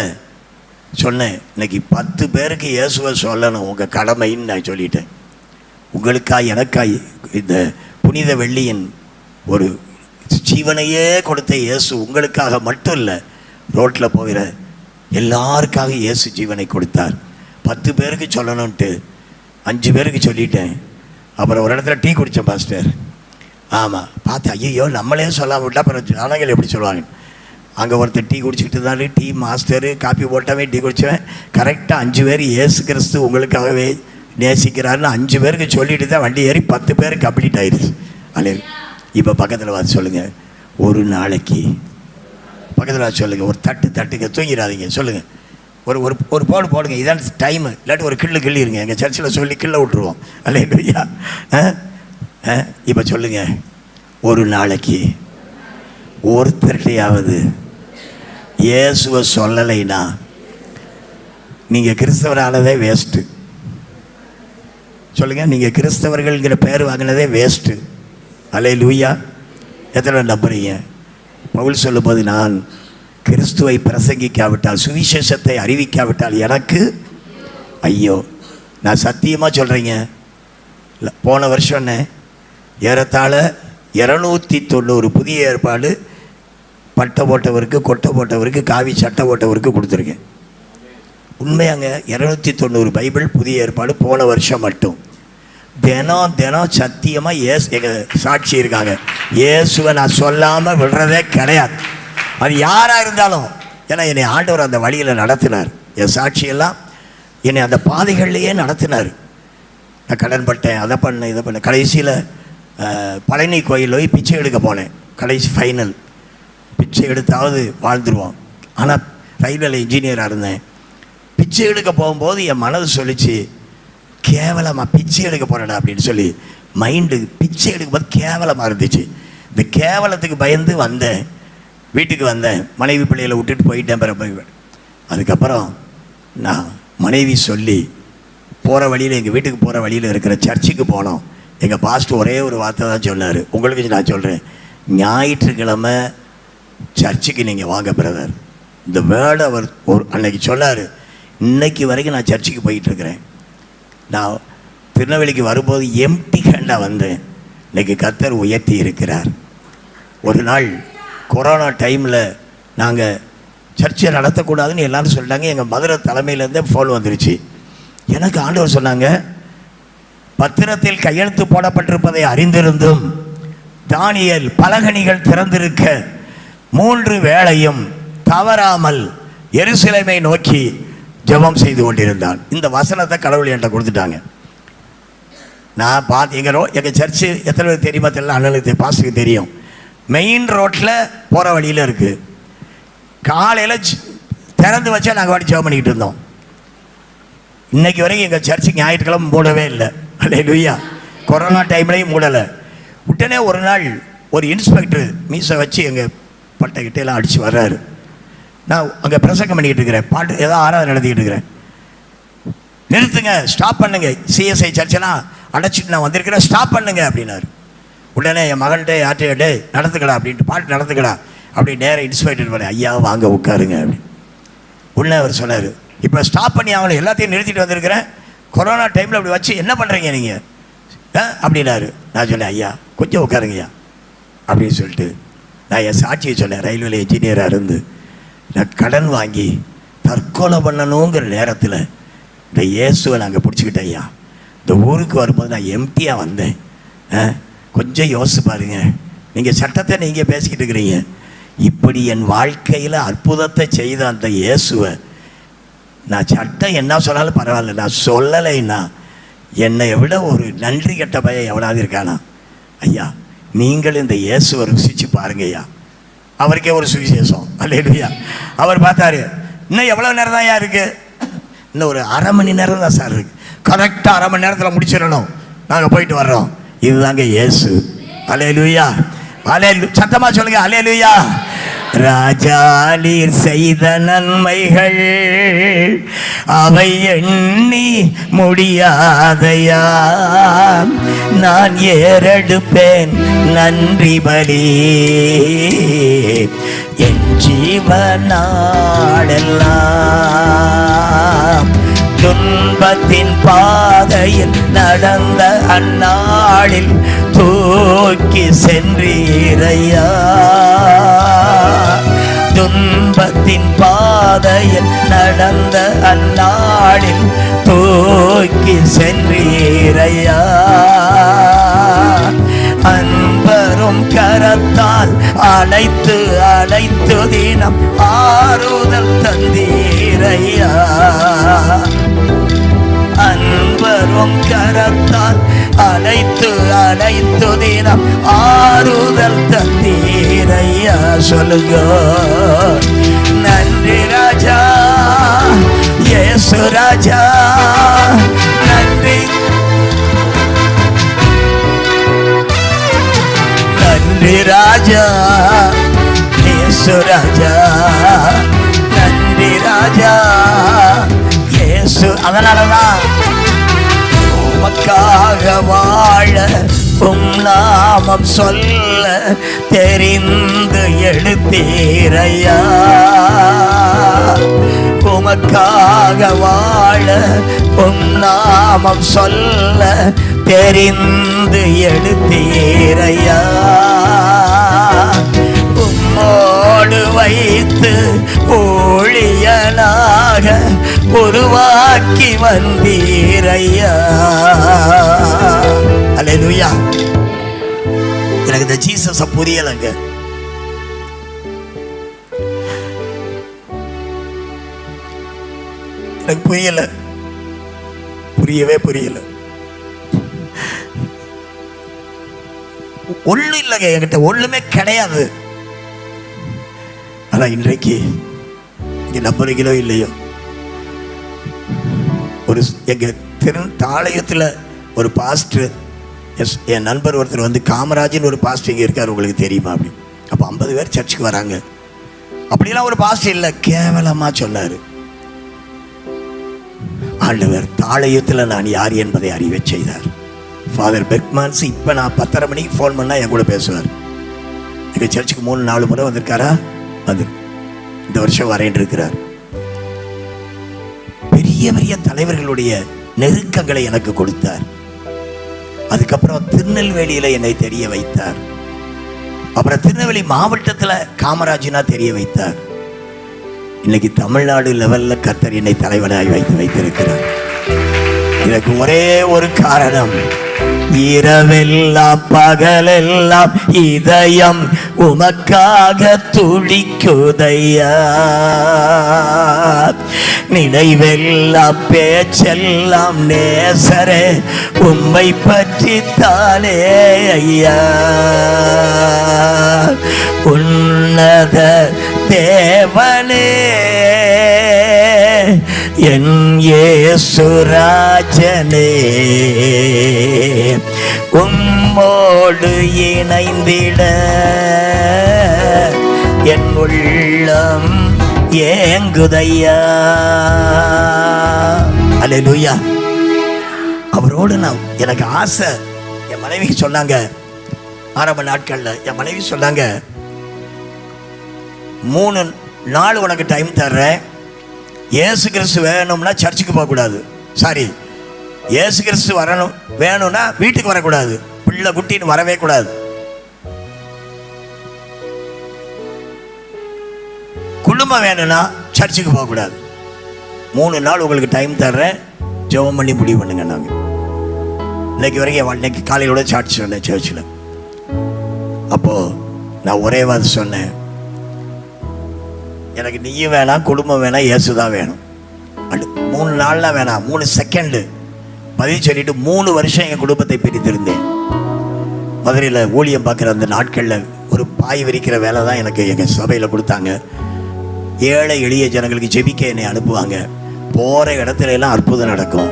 சொன்னேன், இன்றைக்கி 10 பேருக்கு இயேசுவை சொல்லணும், உங்கள் கடமைன்னு நான் சொல்லிட்டேன். உங்களுக்காய் எனக்காய் இந்த புனித வெள்ளியின் ஒரு ஜீவனையே கொடுத்த இயேசு உங்களுக்காக மட்டும் இல்லை, ரோட்டில் போகிற எல்லாருக்காக இயேசு ஜீவனை கொடுத்தார். 10 பேருக்கு சொல்லணுன்ட்டு 5 பேருக்கு சொல்லிட்டேன். அப்புறம் ஒரு இடத்துல டீ குடித்தேன் பாஸ்டர். ஆமாம், பார்த்து ஐயோ நம்மளே சொல்லாமல் விட்டால் அப்புறம் ஜனங்கள் எப்படி சொல்லுவாங்க. அங்கே ஒருத்தர் டீ குடிச்சிக்கிட்டு இருந்தாரு, டீ மாஸ்டரு காப்பி போட்டவே டீ குடித்தவன். கரெக்டாக 5 பேர் இயேசு கிறிஸ்து உங்களுக்காகவே நேசிக்கிறாருன்னு 5 பேருக்கு சொல்லிட்டு தான் வண்டி ஏறி 10 பேருக்கு கம்ப்ளீட் ஆயிடுச்சு. அல்ல, இப்போ பக்கத்தில் பார்த்து சொல்லுங்கள், ஒரு நாளைக்கு பக்கத்தில் பார்த்து சொல்லுங்கள், ஒரு தட்டுங்க, தூங்கிடாதீங்க, சொல்லுங்கள், ஒரு ஒரு ஒரு போடுங்க, இதான் டைமு, இல்லாட்டி ஒரு கிள்ளிருங்க. எங்கள் சர்ச்சில் சொல்லி கிள்ள விட்டுருவோம். அல்லேலூயா. இப்போ சொல்லுங்கள், ஒரு நாளைக்கு ஒருத்தர்கிட்டையாவது இயேசுவை சொல்லலைன்னா நீங்கள் கிறிஸ்தவரானதே வேஸ்ட்டு. சொல்லுங்கள், நீங்கள் கிறிஸ்தவர்கள்ங்கிற பேர் வாங்கினதே வேஸ்ட்டு. அல்லேலூயா. எத்தனை நம்புறீங்க? பவுல் சொல்லும்போது, நான் கிறிஸ்துவை பிரசங்கிக்காவிட்டால், சுவிசேஷத்தை அறிவிக்காவிட்டால் எனக்கு ஐயோ. நான் சத்தியமாக சொல்கிறேங்க, போன வருஷம் ஏறத்தாழ 290 புதிய ஏற்பாடு பட்டை போட்டவருக்கு, கொட்டை போட்டவருக்கு, காவி சட்டை போட்டவருக்கு கொடுத்துருக்கேன். உண்மையாங்க, 290 பைபிள் புதிய ஏற்பாடு போன வருஷம் மட்டும். தினம் சத்தியமாக எங்கள் சாட்சி இருக்காங்க, இயேசுவை நான் சொல்லாமல் விடுறதே கிடையாது. அது யாராக இருந்தாலும். ஏன்னா என்னை ஆண்டவர் அந்த வழியில் நடத்தினார். என் சாட்சியெல்லாம் என்னை அந்த பாதைகள்லையே நடத்தினார். நான் கடன் பட்டேன், அதை பண்ணேன், இதை பண்ணேன். கடைசியில் பழனி கோயில் போய் பிச்சை எடுக்க போனேன். கடைசி ஃபைனல் பிச்சை எடுத்தாவது வாழ்ந்துருவோம். ஆனால் ரயில்வே இன்ஜினியராக இருந்தேன். பிச்சை எடுக்க போகும்போது என் மனது சொல்லிச்சு, கேவலமாக பிச்சை எடுக்க போகிறடா அப்படின்னு சொல்லி மைண்டு பிச்சை எடுக்கும்போது கேவலமாக இருந்துச்சு. இந்த கேவலத்துக்கு பயந்து வந்தேன், வீட்டுக்கு வந்தேன், மனைவி பிள்ளைகளை விட்டுட்டு போயிட்டேன். பிறகு அதுக்கப்புறம் நான் மனைவி சொல்லி போகிற வழியில், எங்கள் வீட்டுக்கு போகிற வழியில் இருக்கிற சர்ச்சுக்கு போனோம். எங்கள் பாஸ்டர் ஒரே ஒரு வார்த்தை தான் சொன்னார், உங்களுக்கு நான் சொல்கிறேன், ஞாயிற்றுக்கிழமை சர்ச்சுக்கு நீங்கள் வாங்க பிரதர். இந்த வேர்டு அவர் அன்னைக்கு சொன்னார். இன்னைக்கு வரைக்கும் நான் சர்ச்சுக்கு போயிட்டுருக்கிறேன். நான் திருநெல்வேலிக்கு வரும்போது எம்டி ஹேண்டாக வந்தேன். இன்றைக்கி கர்த்தர் உயர்த்தி இருக்கிறார். ஒரு நாள் கொரோனா டைமில் நாங்கள் சர்ச்சை நடத்தக்கூடாதுன்னு எல்லோரும் சொல்லிட்டாங்க. எங்கள் மதுரை தலைமையிலேருந்தே ஃபோன் வந்துருச்சு. எனக்கு ஆண்டவர் சொன்னாங்க, பத்திரத்தில் கையெழுத்து போடப்பட்டிருப்பதை அறிந்திருந்தும் தானியேல் பலகணிகள் திறந்திருக்க 3 வேளையும் தவறாமல் எருசலேமை நோக்கி ஜெபம் செய்து கொண்டிருந்தான். இந்த வசனத்தை கடவுள் என்கிட்ட கொடுத்துட்டாங்க. நான் பார்த்து எங்கள் சர்ச்சு எத்தனை பேர் தெரியுமா தெரியல, அண்ணனுக்கு பாஸ்டருக்கு தெரியும். மெயின் ரோட்டில் போகிற வழியில் இருக்குது. காலையில் திறந்து வச்சா நாங்கள் வாடி ஜெபம் பண்ணிக்கிட்டு இருந்தோம். இன்றைக்கி வரைக்கும் எங்கள் சர்ச்சு ஞாயிற்றுக்கிழமை மூடவே இல்லை. அல்லேலூயா. கொரோனா டைம்லையும் மூடலை. உடனே ஒரு நாள் ஒரு இன்ஸ்பெக்டர் மீசை வச்சு எங்கள் பட்டைக்கிட்டையெல்லாம் அடித்து வர்றாரு. நான் அங்கே பிரசங்கம் பண்ணிக்கிட்டு இருக்கிறேன், பாட்டு ஏதோ ஆராதனை நடத்திக்கிட்டு இருக்கிறேன். நிறுத்துங்க, ஸ்டாப் பண்ணுங்க, சிஎஸ்ஐ சர்ச்செல்லாம் அடைச்சிட்டு நான் வந்திருக்கிறேன், ஸ்டாப் பண்ணுங்க அப்படின்னாரு. உடனே என் மகன்கிட்ட யார்கிட்ட நடத்துக்கடா அப்படின்ட்டு, பாட்டு நடத்துக்கடா அப்படி நேராக இன்ஸ்பெக்டர் பண்ண, ஐயா வாங்க உட்காருங்க அப்படின்னு. உடனே அவர் சொன்னார், இப்போ ஸ்டாப் பண்ணி அவங்களை எல்லாத்தையும் நிறுத்திட்டு வந்திருக்கிறேன், கொரோனா டைமில் அப்படி வச்சு என்ன பண்ணுறீங்க நீங்கள் அப்படின்னாரு. நான் சொன்னேன், ஐயா கொஞ்சம் உட்காருங்கய்யா அப்படின்னு சொல்லிட்டு நான் என் சாட்சியை சொன்னேன். ரயில்வே இன்ஜினியராக இருந்து நான் கடன் வாங்கி தற்கொலை பண்ணணுங்கிற நேரத்தில் இந்த இயேசுவை நாங்கள் பிடிச்சிக்கிட்டேன். ஐயா இந்த ஊருக்கு வரும்போது நான் எம்டியாக வந்தேன். கொஞ்சம் யோசிச்சு பாருங்க, நீங்கள் சட்டத்தை நீங்கள் பேசிக்கிட்டு இருக்கிறீங்க. இப்படி என் வாழ்க்கையில் அற்புதத்தை செய்த அந்த இயேசுவை நான் சட்டம் என்ன சொன்னாலும் பரவாயில்ல, நான் சொல்லலைன்னா என்னை விட ஒரு நன்றி கெட்ட பையன் எவனாவது இருக்கானா? ஐயா நீங்கள் இந்த இயேசுவை ருசிச்சு பாருங்க ஐயா. அவருக்கே ஒரு சுவிசேஷம். அல்லேலூயா. அவர் பார்த்தாரு, இன்னும் எவ்வளோ நேரம் தான் ஐயா இருக்குது? இன்னும் ஒரு அரை மணி நேரம் தான் சார் இருக்குது. கரெக்டாக அரை மணி நேரத்தில் முடிச்சிடணும், நாங்கள் போயிட்டு வர்றோம். இதுதாங்க இயேசு. அல்லேலூயா. சத்தமாக சொல்லுங்க அல்லேலூயா. ராஜா நீர் செய்த நன்மைகள் அவை எண்ணி முடியாதையா, நான் ஏறெடுப்பேன் நன்றி பலி என் ஜீவனாளெல்லாம். துன்பத்தின் பாதையில் நடந்த அந்நாளில் தூக்கி சென்றீரையா, துன்பத்தின் பாதையில் நடந்த அந்நாளில் தூக்கி சென்றீரையா, அன்பரும் கரத்தால் அழைத்து அழைத்து தினம் ஆறுதல் தந்தீரையா, அன்பரும் கரத்தால் அழைத்து அழைத்து தினம் ஆறுதல் தந்தீரையா. சொல்லுங்க நன்றி ராஜா இயேசு ராஜா, நன்றி நன்றி ராஜா இயேசு ராஜா, நன்றி ராஜா இயேசு. அதனாலதான் உமக்காக வாழ உம் நாமம் சொல்ல தெரிந்து எடுத்தீரையா, உமக்காக வாழ உம் நாமம் சொல்ல தெரிந்து எடுத்தீரையா, உம்மோடு வைத்து ஊழியனாக உருவாக்கி வந்தீரையா. அல்லேலூயா. எனக்கு இந்த ஜீசஸ புரியலைங்க. எனக்கு புரியவே புரியல. ஒண்ணும் இல்லைங்க, என்கிட்ட ஒண்ணுமே கிடையாது. ஆனா இன்றைக்கு இங்கே நம்புறீங்களோ இல்லையோ, ஒரு எங்கள் தாளையத்தில் ஒரு பாஸ்டர், என் நண்பர் ஒருத்தர் வந்து காமராஜன் ஒரு பாஸ்டர் இங்கே இருக்கார், உங்களுக்கு தெரியுமா அப்படி. அப்போ 50 பேர் சர்ச்சுக்கு வராங்க. அப்படிலாம் ஒரு பாஸ்டர் இல்லை, கேவலமாக சொன்னார். ஆண்டவர் தாளையத்தில் நான் யார் என்பதை அறிவை செய்தார். ஃபாதர் பெர்க்மான்ஸ் இப்போ நான் 10:30 மணிக்கு ஃபோன் பண்ணால் என் கூட பேசுவார். எங்கள் சர்ச்சுக்கு 3-4 முறை வந்திருக்காரா? வந்து இந்த வருஷம் வரேன் இருக்கிறார். பெரிய பெரிய தலைவர்களுடைய நெருக்கங்களை எனக்கு கொடுத்தார். அதுக்கப்புறம் திருநெல்வேலியில் என்னை தெரிய வைத்தார். அப்புறம் திருநெல்வேலி மாவட்டத்தில் காமராஜனா தெரிய வைத்தார். இன்னைக்கு தமிழ்நாடு லெவலில் கர்த்தர் என்னை தலைவனாய் வைத்திருக்கிறார். இதற்கு ஒரே ஒரு காரணம், இரவெல்லாம் பகலெல்லாம் இதயம் உமக்காக துடிக்குதையா, நினைவெல்லாம் பேச்செல்லாம் நேசரே உம்மை பற்றி தானே ஐயா. உன்னத தேவனே என் இயேசுராஜனே, உம்மோடு இணைந்திட என் உள்ளம் ஏங்குதையா. அல்லேலூயா. அவரோடு நான் எனக்கு ஆசை. என் மனைவிக்கு சொன்னாங்க, ஆரம்ப நாட்களில் என் மனைவி சொன்னாங்க, 3 நாள் உனக்கு டைம் தர்றேன், இயேசு கிறிஸ்து வேணும்னா சர்ச்சுக்கு போகக்கூடாது, சாரி இயேசு கிறிஸ்து வரணும் வேணும்னா வீட்டுக்கு வரக்கூடாது, பிள்ளை குட்டின்னு வரவே கூடாது, குடும்பம் வேணும்னா சர்ச்சுக்கு போகக்கூடாது, 3 நாள் உங்களுக்கு டைம் தர்றேன், ஜெபம் பண்ணி முடிவு பண்ணுங்க. நாங்கள் இன்னைக்கு வரைக்கும் இன்னைக்கு காலையிலோட சாட்சி சொன்னேன் சர்ச்சில். அப்போது நான் ஒரே வார்த்தை சொன்னேன், எனக்கு நீயும் வேணாம், குடும்பம் வேணாம், இயேசு தான் வேணும். 3 நாள்லாம் வேணாம், 3 செகண்டு பதில் சொல்லிட்டு 3 வருஷம் எங்கள் குடும்பத்தை பிரித்திருந்தேன். மதுரையில் ஊழியம் பார்க்குற அந்த நாட்களில் ஒரு பாய் விரிக்கிற வேலை தான் எனக்கு எங்கள் சபையில் கொடுத்தாங்க. ஏழை எளிய ஜனங்களுக்கு ஜெபிக்க என்னை அனுப்புவாங்க. போகிற இடத்துல எல்லாம் அற்புதம் நடக்கும்.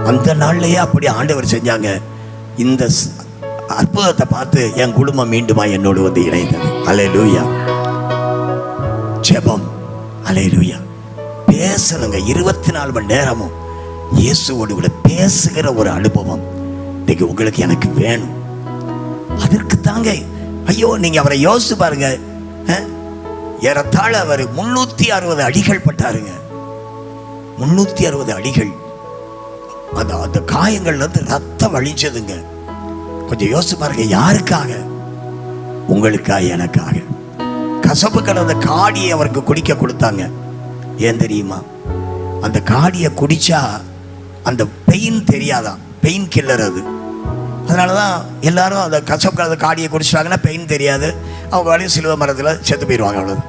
அந்த நாள்லேயே அப்படி ஆண்டவர் செஞ்சாங்க. இந்த அற்புதத்தை பார்த்து என் குடும்பம் மீண்டுமா என்னோடு வந்து இணைந்தது. அல்லேலூயா. ஜெபம், அல்லேலூயா. பேசணுங்க, 24 மணி நேரமும் இயேசுவோடு கூட பேசுகிற ஒரு அனுபவம் இன்னைக்கு உங்களுக்கு எனக்கு வேணும். அதற்கு தாங்க, ஐயோ நீங்க அவரை யோசிச்சு பாருங்க. ஏறத்தாழ அவர் 360 அடிகள் பட்டாருங்க. 360 அடிகள். அந்த காயங்கள்ல இருந்து ரத்தம் வழிச்சதுங்க. கொஞ்சம் யோசிச்சு பாருங்க. யாருக்காக? உங்களுக்காக, எனக்காக. கசப்பு கலந்த காடியை அவருக்கு குடிக்க கொடுத்தாங்க. ஏன் தெரியுமா? அந்த காடியை குடிச்சா அந்த பெயின் தெரியாதான், பெயின் கில்லர் அது. அதனாலதான் எல்லாரும் அந்த கசப்பு கலந்த காடியை குடிச்சாங்கன்னா பெயின் தெரியாது, அவங்க வழியும் சிலுவை மரத்தில் செத்து போயிடுவாங்க, அவ்வளவு.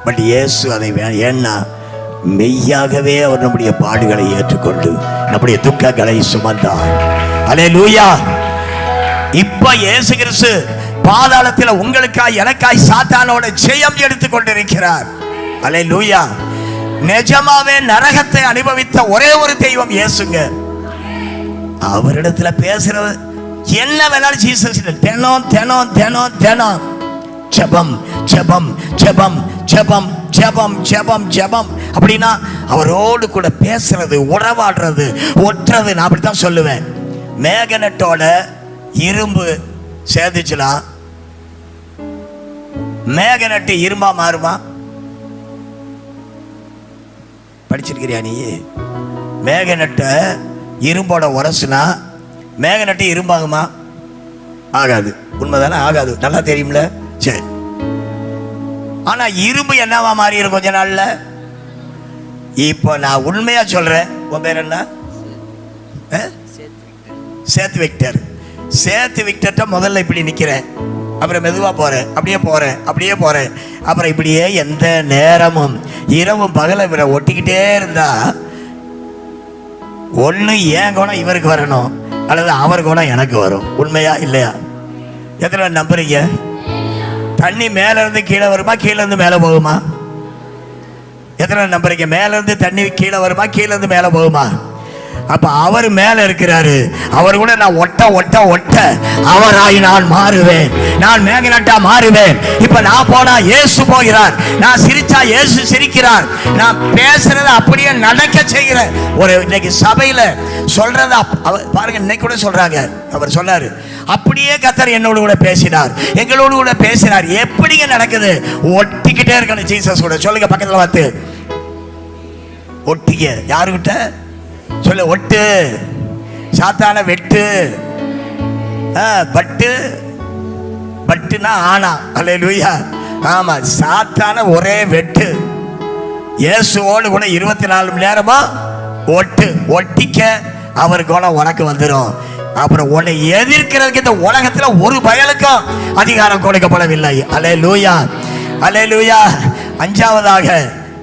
பட் இயேசு அதை ஏன்னா மெய்யாகவே அவர் நம்முடைய பாடுகளை ஏற்றுக்கொண்டு நம்முடைய துக்கங்களை சுமந்தார். அல்லேலூயா. இப்ப இயேசு கிறிஸ்து பாதாளத்தில் உங்களுக்காய் எனக்காய் சாத்தானோட ஜெயம் எடுத்துக் கொண்டிருக்கிறார். அல்லேலூயா. நிஜமாவே நரகத்தை அனுபவித்த ஒரே ஒரு தெய்வம் இயேசுங்க. அவரிடத்துல பேசுறது என்ன வேணாலும் ஜீசஸ் தினம் தினம் தினம் தினம் ஜெபம் ஜெபம் ஜெபம் ஜெபம் ஜெபம் ஜெபம் ஜெபம். அப்படின்னா அவரோடு கூட பேசுறது, உறவாடுறது, ஒட்டுறது. நான் அப்படித்தான் சொல்லுவேன். மேகனட்டோட இரும்பு சேர்ந்துச்சுலாம், மேகனட்டு இரும்பா மாறுமா? படிச்சிருக்கிறியா நீ? மேகனட்டை இரும்போட உரசுனா மேகனட்டு இரும்பாகுமா? ஆகாது. உண்மைதானே? ஆகாது. நல்லா தெரியும்ல. சரி. ஆனா இரும்பு என்னவா மாறி இருக்கும் கொஞ்ச நாள்ல. இப்போ நான் உண்மையா சொல்றேன். உன் பேர் என்ன? சேத்து விக்டர். சேத்து விக்டர்ட்ட முதல்ல இப்படி நிக்கிறேன், அப்புறம் மெதுவா போறேன், அப்படியே போறேன், அப்படியே போறேன், அப்புறம் இப்படியே எந்த நேரமும் இரவும் பகல இவரை ஒட்டிக்கிட்டே இருந்தா ஒண்ணு ஏன் குணம் இவருக்கு வரணும், அல்லது அவர் குணம் எனக்கு வரும். உண்மையா இல்லையா? எத்தனை நம்புறீங்க? தண்ணி மேல இருந்து கீழே வருமா, கீழே இருந்து மேல போகுமா? எத்தனை நம்புறீங்க? மேல இருந்து தண்ணி கீழே வருமா, கீழே இருந்து மேலே போகுமா? அப்ப அவர் மேல இருக்கிறாரு. அவர் கூட நான் ஒட்ட ஒட்ட ஒட்ட அவராய் நான் மாறுவேன், நான் மேகனட்டா மாறுவேன். இப்ப நான் போனா இயேசு போகிறார், நான் சிரிச்சா இயேசு சிரிக்கிறார், நான் பேசுறத அப்படியே நடக்க செய்கிற ஒரு இன்னைக்கு சபையில சொல்றத பாருங்க. இன்னைக்கு கூட சொல்றாங்க, அவர் சொன்னாரு அப்படியே கர்த்தர் என்னோடு கூட பேசினார், எங்களோடு கூட பேசினார். எப்படிங்க நடக்குது? ஒட்டிக்கிட்டே இருக்கணும் ஜீசஸ் கூட. சொல்லுங்க பக்கத்துல பார்த்து, ஒட்டிக்க. யாருக்கிட்ட சொல்ல? ஒட்டு, சாத்தான வெட்டு, பட்டு, பட்டுனா ஆனா. அல்லேலூயா. ஆமா, சாத்தான ஒரே வெட்டு. இயேசுவோடு கூட 24 மணி நேரமா ஒட்டு, ஒட்டிக்க. அவர் குணம் உனக்கு வந்துடும். அப்புறம் உன்னை எதிர்க்கிறதுக்கு இந்த உலகத்துல ஒரு பயலுக்கும் அதிகாரம் கொடுக்கப்படவில்லை. அல்லேலூயா, அல்லேலூயா. 5வதாக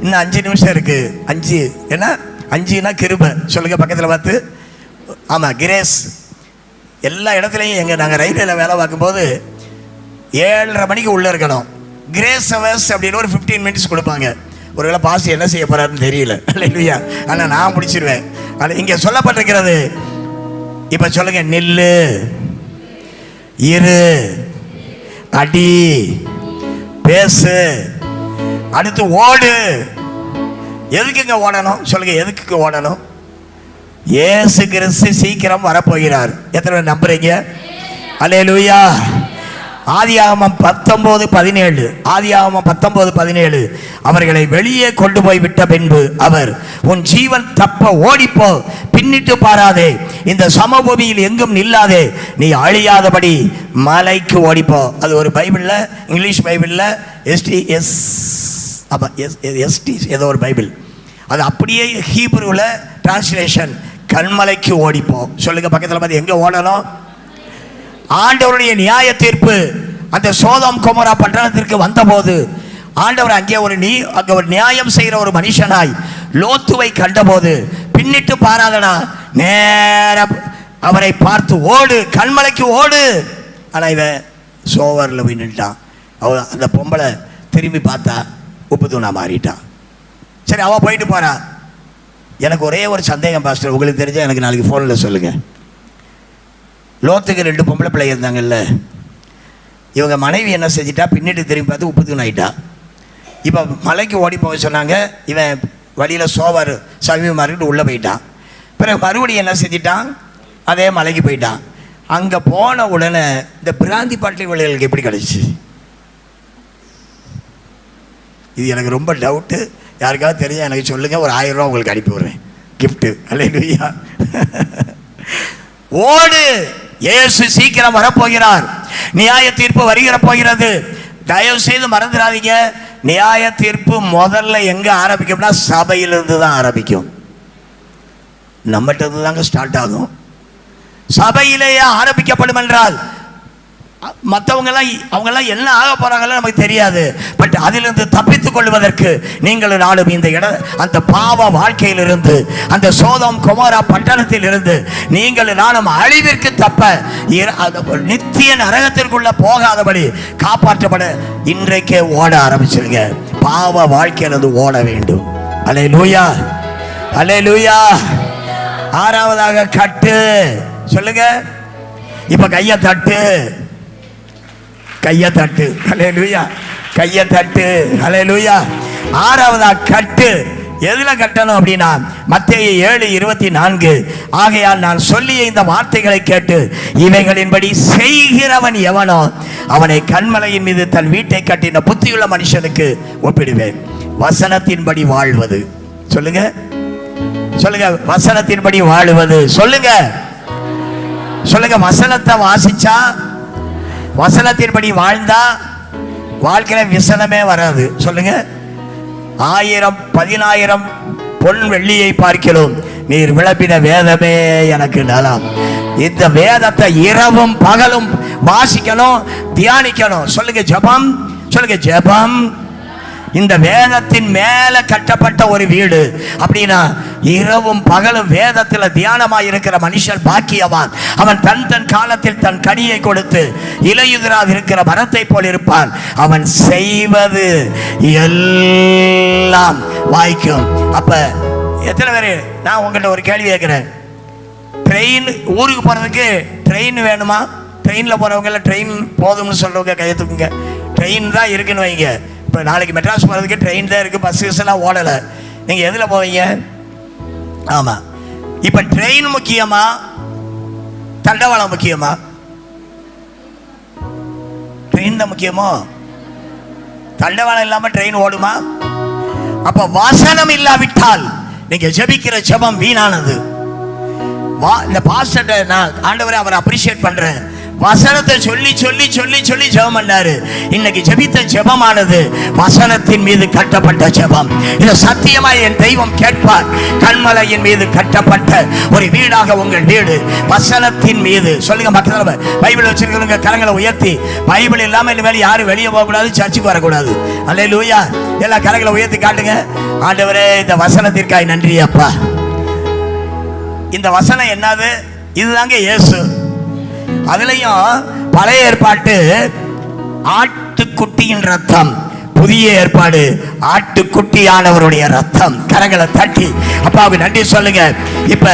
இன்னும் 5 நிமிஷம் இருக்கு. 5 என்ன? 5னா கிருபை. சொல்லுங்க பக்கத்தில் பார்த்து. ஆமாம், கிரேஸ். எல்லா இடத்துலையும் எங்கள் நாங்கள் ரயில்வேல வேலை பார்க்கும்போது 7:30 மணிக்கு உள்ளே இருக்கணும். கிரேஸ் ஹவர்ஸ் அப்படின்னு ஒரு 15 மினிட்ஸ் கொடுப்பாங்க. ஒருவேளை பாஸ் என்ன செய்ய போறாருன்னு தெரியல. இல்லையா? ஆனால் நான் முடிச்சிருவேன். ஆனால் இங்கே சொல்லப்பட்டிருக்கிறது, இப்போ சொல்லுங்க, நில்லு, இரு, அடி, பேசு, அடுத்து ஓடு. எதுக்குங்க ஓடணும்? சொல்லுங்க, எதுக்கு ஓடணும்? இயேசு கிறிஸ்து சீக்கிரம் வரப்போகிறார். எத்தனை பேர் நம்புறீங்க? அல்லேலூயா. ஆதியாகமம் 19:17, ஆதியாகமம் 19:17, அவர்களை வெளியே கொண்டு போய் விட்ட பின்பு அவர், உன் ஜீவன் தப்ப ஓடிப்போ, பின்னிட்டு பாராதே, இந்த சமபூமியில் எங்கும் நில்லாதே, நீ அழியாதபடி மலைக்கு ஓடிப்போ. அது ஒரு பைபிள்ல, இங்கிலீஷ் பைபிள்ல எஸ்டிஎஸ், அப்போ எஸ்டி ஏதோ ஒரு பைபிள், அது அப்படியே ஹீப்ரூவில் டிரான்ஸ்லேஷன், கண்மலைக்கு ஓடிப்போ. சொல்லுங்க பக்கத்தில் பார்த்து, எங்கே ஓடணும்? ஆண்டவருடைய நியாய தீர்ப்பு அந்த சோதோம் கொமோரா பட்டணத்திற்கு வந்தபோது ஆண்டவர் அங்கே ஒரு நியாயம் செய்கிற ஒரு மனுஷனாய் லோத்துவை கண்டபோது, பின்னிட்டு பாராதடா, நேர அவரை பார்த்து ஓடு, கண்மலைக்கு ஓடு. ஆனால் இவன் சோவரில் போய் நின்ட்டான். அந்த பொம்பளை திரும்பி பார்த்தா உப்பு தூணா மாறிட்டான். சரி, அவள் போயிட்டு போறா. எனக்கு ஒரே ஒரு சந்தேகம் பாஸ்டர், உங்களுக்கு தெரிஞ்சா எனக்கு நாளைக்கு ஃபோனில் சொல்லுங்கள். லோத்துக்கு 2 பொம்பளை பிள்ளை இருந்தாங்கல்ல, இவங்க மனைவி என்ன செஞ்சிட்டா, பின்னிட்டு திரும்பி பார்த்து உப்பு தூண் ஆகிட்டா. இப்போ மலைக்கு ஓடி போக சொன்னாங்க. இவன் வழியில் சோவார் சமீபமாரிட்டு உள்ளே போயிட்டான். பிறகு மறுபடியும் என்ன செஞ்சிட்டான், அதே மலைக்கு போயிட்டான். அங்கே போன உடனே இந்த பிராந்தி பாட்டில் விளையாளுக்கு எப்படி கிடச்சி? இது எனக்கு ரொம்ப டவுட்டு. யாருக்காவது தெரிஞ்சா எனக்கு சொல்லுங்கள், ஒரு 1000 ரூபா உங்களுக்கு அனுப்பி விடுறேன் கிஃப்ட்டு. அல்லேலூயா. ஓடு, இயேசு சீக்கிரம் வரப்போகிறார். நியாய தீர்ப்பு வருகிற போகிறது. தயவு செய்து மறந்துடாதீங்க, நியாய தீர்ப்பு முதல்ல எங்க ஆரம்பிக்கும்னா சபையிலிருந்து தான் ஆரம்பிக்கும். நம்மகிட்ட தாங்க ஸ்டார்ட் ஆகும். சபையிலேயே ஆரம்பிக்கப்படும் என்றால் அவங்கெல்லாம் என்ன ஆக போறாங்களோ நமக்கு தெரியாது. பட் அதிலிருந்து தப்பித்துக் கொள்வதற்கு நீங்கள் நாளும் இந்த அந்த பாவ வாழ்க்கையிலிருந்து, அந்த சோதோம் கொமோரா பட்டணத்தில் இருந்து நீங்கள் நாளும் அழிவிற்கு தப்ப, நித்திய நரகத்திற்குள்ள போகாதபடி காப்பாற்றப்பட இன்றைக்கே ஓட ஆரம்பிச்சிருங்க. பாவ வாழ்க்கையிலிருந்து ஓட வேண்டும். அல்லேலூயா, அல்லேலூயா. 6வதாக கட்டு. சொல்லுங்க, இப்ப கையை தட்டு, கையை தட்டு. அல்லேலூயா, கையை தட்டு. அல்லேலூயா. 6வதா கட்டு. எதுல கட்டணும் அப்படின்னா மத்தேயு 7:24, ஆகையால் நான் சொல்லிய இந்த வார்த்தைகளை கேட்டு இவைகளின்படி செய்கிறவன் எவனோ அவனை கண்மலையின் மீது தன் வீட்டை கட்டின புத்தியுள்ள மனுஷனுக்கு ஒப்பிடுவேன். வசனத்தின்படி வாழ்வது. சொல்லுங்க, சொல்லுங்க, வசனத்தின்படி வாழுவது. சொல்லுங்க, சொல்லுங்க. வசனத்தை வாசிச்சா, வசனத்தின்படி வாழ்ந்தா வாழ்க்கையில விசனமே வராது. சொல்லுங்க. 1000 10,000 பொன் வெள்ளியை பார்க்கிறோம், நீர் விளப்பின வேதமே எனக்கு நலம். இந்த வேதத்தை இரவும் பகலும் வாசிக்கணும், தியானிக்கணும். சொல்லுங்க, ஜெபம். சொல்லுங்க, ஜெபம். இந்த வேதத்தின் மேல கட்டப்பட்ட ஒரு வீடு. அப்படின்னா இரவும் பகலும் வேதத்தில் தியானமாய் இருக்கிற மனுஷன் பாக்கியவான். அவன் தன் காலத்தில் தன் கனியை கொடுத்து இலையுதிராது இருக்கிற மரத்தை போல் இருப்பான். அவன் செய்வது எல்லாம் வாய்க்கும். அப்ப எத்தனை பேர், நான் உங்கள்கிட்ட ஒரு கேள்வி கேட்கிறேன், ட்ரெயின் ஊருக்கு போறதுக்கு ட்ரெயின் வேணுமா? ட்ரெயினில் போகிறவங்க ட்ரெயின் போதும்னு சொல்கிறவங்க கையெழுத்துக்குங்க. ட்ரெயின் தான் இருக்குன்னு வைங்க. இப்போ நாளைக்கு மெட்ராஸ் போகிறதுக்கு ட்ரெயின் தான் இருக்குது, பஸ்ஸஸ் எல்லாம் ஓடலை. நீங்கள் எதில் போவீங்க? ஆமாம். இப்போ ட்ரெயின் முக்கியமா தண்டவாளம் முக்கியமா? ட்ரெயின் தான் முக்கியமோ? தண்டவாளம் இல்லாமல் ட்ரெயின் ஓடுமா? அப்போ வசனம் இல்லாவிட்டால் நீங்கள் ஜெபிக்கிற ஜெபம் வீணானது. இந்த பாஸ்டர்ட்ட நான் ஆண்டவரை அவரை அப்ரிஷியேட் பண்ணுறேன். வசனத்தை சொல்லி சொல்லி சொல்லி சொல்லி ஜெபம் பண்ணாரு. இன்னைக்கு ஜெபித்த ஜெபமானது வசனத்தின் மீது கட்டப்பட்ட ஜெபம். இதை சத்தியமாய் என் தெய்வம் கேட்பார். கண்மலையின் மீது கட்டப்பட்ட ஒரு வீடாக உங்கள் வீடு வசனத்தின் மீது. சொல்லுங்க மக்கள், பைபிள் வச்சிருக்கிறவங்க கரங்களை உயர்த்தி, பைபிள் இல்லாமல் இனிமேல் யாரும் வெளியே போகக்கூடாது, சர்ச்சுக்கு வரக்கூடாது. அல்லேலூயா. எல்லா கரங்களை உயர்த்தி காட்டுங்க. ஆண்டவரே, இந்த வசனத்திற்காய் நன்றி அப்பா. இந்த வசனம் என்னது? இதுதாங்க இயேசு. அதுலயும் பழைய ஏற்பாட்டு ஆட்டுக்குட்டியின் ரத்தம், புதிய ஏற்பாடு ஆட்டுக்குட்டியானவருடைய ரத்தம். கரங்களை தட்டி அப்பாவுக்கு நன்றி சொல்லுங்க. இப்ப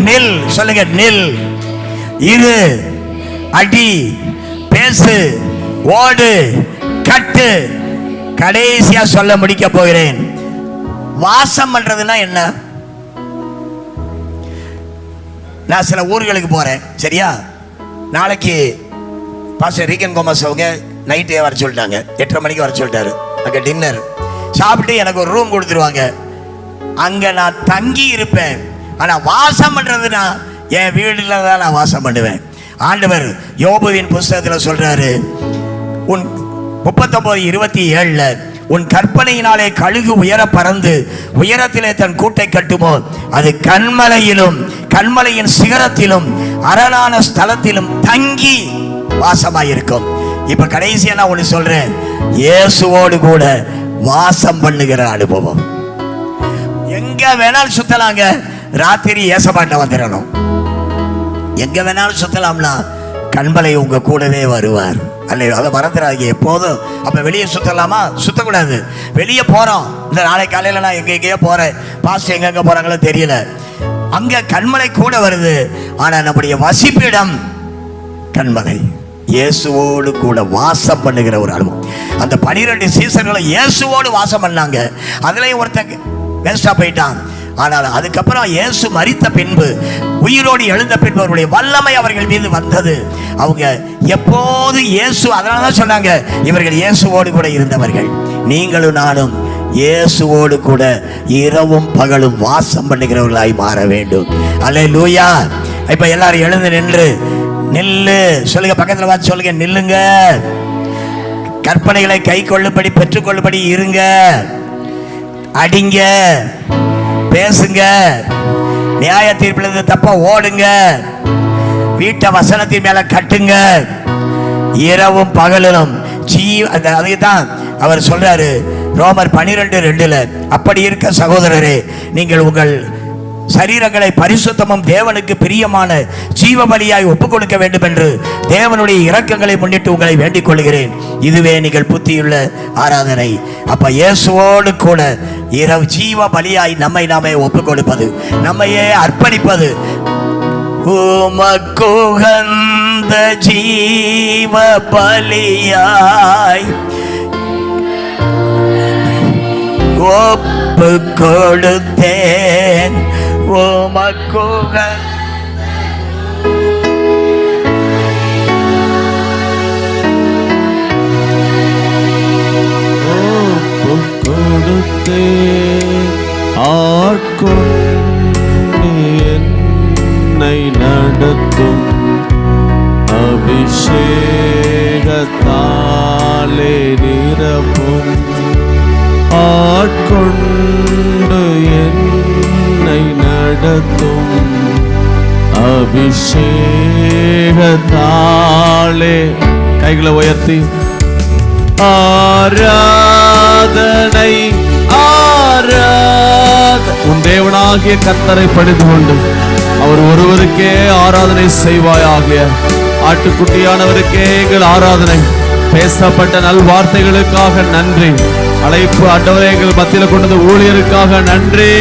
நில் சொல்லுங்க, நில், இரு, அடி, பேசு, ஓடு, கட்டு. கடைசியா சொல்ல முடிக்க போகிறேன். வாசம் பண்றதுன்னா என்ன? நான் சில ஊர்களுக்கு போறேன், சரியா? நாளைக்கு பாஸ்டர் ரீகன் கோமஸ் அவங்க நைட்டே வர சொல்லிட்டாங்க, 8:30 மணிக்கு வர சொல்லிட்டாரு. அங்கே டின்னர் சாப்பிட்டு எனக்கு ஒரு ரூம் கொடுத்துருவாங்க. அங்கே நான் தங்கி இருப்பேன். ஆனால் வாசம் பண்ணுறதுனா என் வீட்டில் தான் நான் வாசம் பண்ணுவேன். ஆண்டவர் யோபுவின் புஸ்தகத்தில் சொல்கிறாரு, உன் 39:27 உன் கற்பனையினாலே கழுகு உயர பறந்து உயரத்திலே தன் கூட்டை கட்டுமோ, அது கண்மலையிலும் கண்மலையின் சிகரத்திலும் அரணான ஸ்தலத்திலும் தங்கி வாசமாயிருக்கும். இப்ப கடைசியா நான் ஒண்ணு சொல்றேன், இயேசுவோடு கூட வாசம் பண்ணுகிற அனுபவம். எங்க வேணாலும் சுத்தலாங்க. ராத்திரி ஏசப்பாட்ட வந்துடணும். எங்க வேணாலும் சுத்தலாம்னா கண்மலை உங்க கூடவே வருவார். அல்ல, அதை மறந்துடாதீங்க எப்போதும். அப்ப வெளியே சுத்தலாமா? சுத்தக்கூடாது. வெளியே போறோம். இந்த நாளை காலையில நான் எங்கெங்கேயோ போறேன், பாஸ்டர் எங்கெங்க போறாங்களோ தெரியல. அங்க கண்மலை கூட வருது. ஆனா நம்முடைய வசிப்பிடம் கண்மலை. இயேசுவோடு கூட வாசம் பண்ணுகிற ஒரு அனுபவம். அந்த 12 சீசர்களும் இயேசுவோடு வாசம் பண்ணாங்க. அதுலயும் ஒருத்தங்க வேஸ்டா போயிட்டான். ஆனால் அதுக்கப்புறம் இயேசு மரித்த பின்பு, உயிரோடு எழுந்த பின்பு அவருடைய வல்லமை அவர்கள் மீது வந்தது. அவங்க எப்போது இயேசு, அதனாலதான் சொன்னாங்க இவர்கள் இயேசுவோடு கூட இருந்தவர்கள். நீங்களும் நானும் இயேசுவோடு கூட இரவும் பகலும் வாசம் பண்ணுகிறவர்களாய் மாற வேண்டும். அல்லேலூயா. இப்ப எல்லாரும் எழுந்து நின்று நில்லு சொல்லுங்க. பக்கத்துல பார்த்து சொல்லுங்க, நில்லுங்க. கற்பனைகளை கை கொள்ளும்படி பெற்றுக்கொள்ளும்படி இருங்க. அடிங்க, பேசுங்க, நியாய தீர்ப்பிலிருந்து தப்ப ஓடுங்க, வீட்டை வசனத்தின் மேல கட்டுங்க. இரவும் பகலும் அதுக்கு தான் அவர் சொல்றாரு ரோமர் 12:2, அப்படி இருக்க சகோதரரே, நீங்கள் உங்கள் சரீரங்களை பரிசுத்தமும் தேவனுக்கு பிரியமான ஜீவ பலியாய் ஒப்புக் கொடுக்க வேண்டும் என்று தேவனுடைய இரக்கங்களை முன்னிட்டு உங்களை வேண்டிக் கொள்கிறேன். இதுவே நீங்கள் புத்தியுள்ள ஆராதனை. அப்ப இயேசுவோடு கூட இரவு ஜீவ பலியாய் நம்மை நாமே ஒப்புக் கொடுப்பது, நம்மையே அர்ப்பணிப்பது, உமக்குகந்த ஜீவ பலியாய் ஒப்பு கொடுத்தேன். ஆட்கொண்டு என்னை நடத்தும் அபிஷேகத்தாலே நிரப்பும். ஆட்கொண்டு என்னை நடத்தும் அபிஷேகத்தாலே. கைகளை உயர்த்தி ஆராதனை ஆராதனை உன் தேவனாகிய கர்த்தரை பணிந்து கொண்டு அவர் ஒருவருக்கே ஆராதனை செய்வாயாக. ஆட்டுக்குட்டியானவருக்கே எங்கள் ஆராதனை. பேசப்பட்ட நல் வார்த்தைகளுக்காக நன்றி. அழைப்பு ஆண்டவரே எங்கள் மத்தியில் கொண்டது ஊழியருக்காக நன்றி.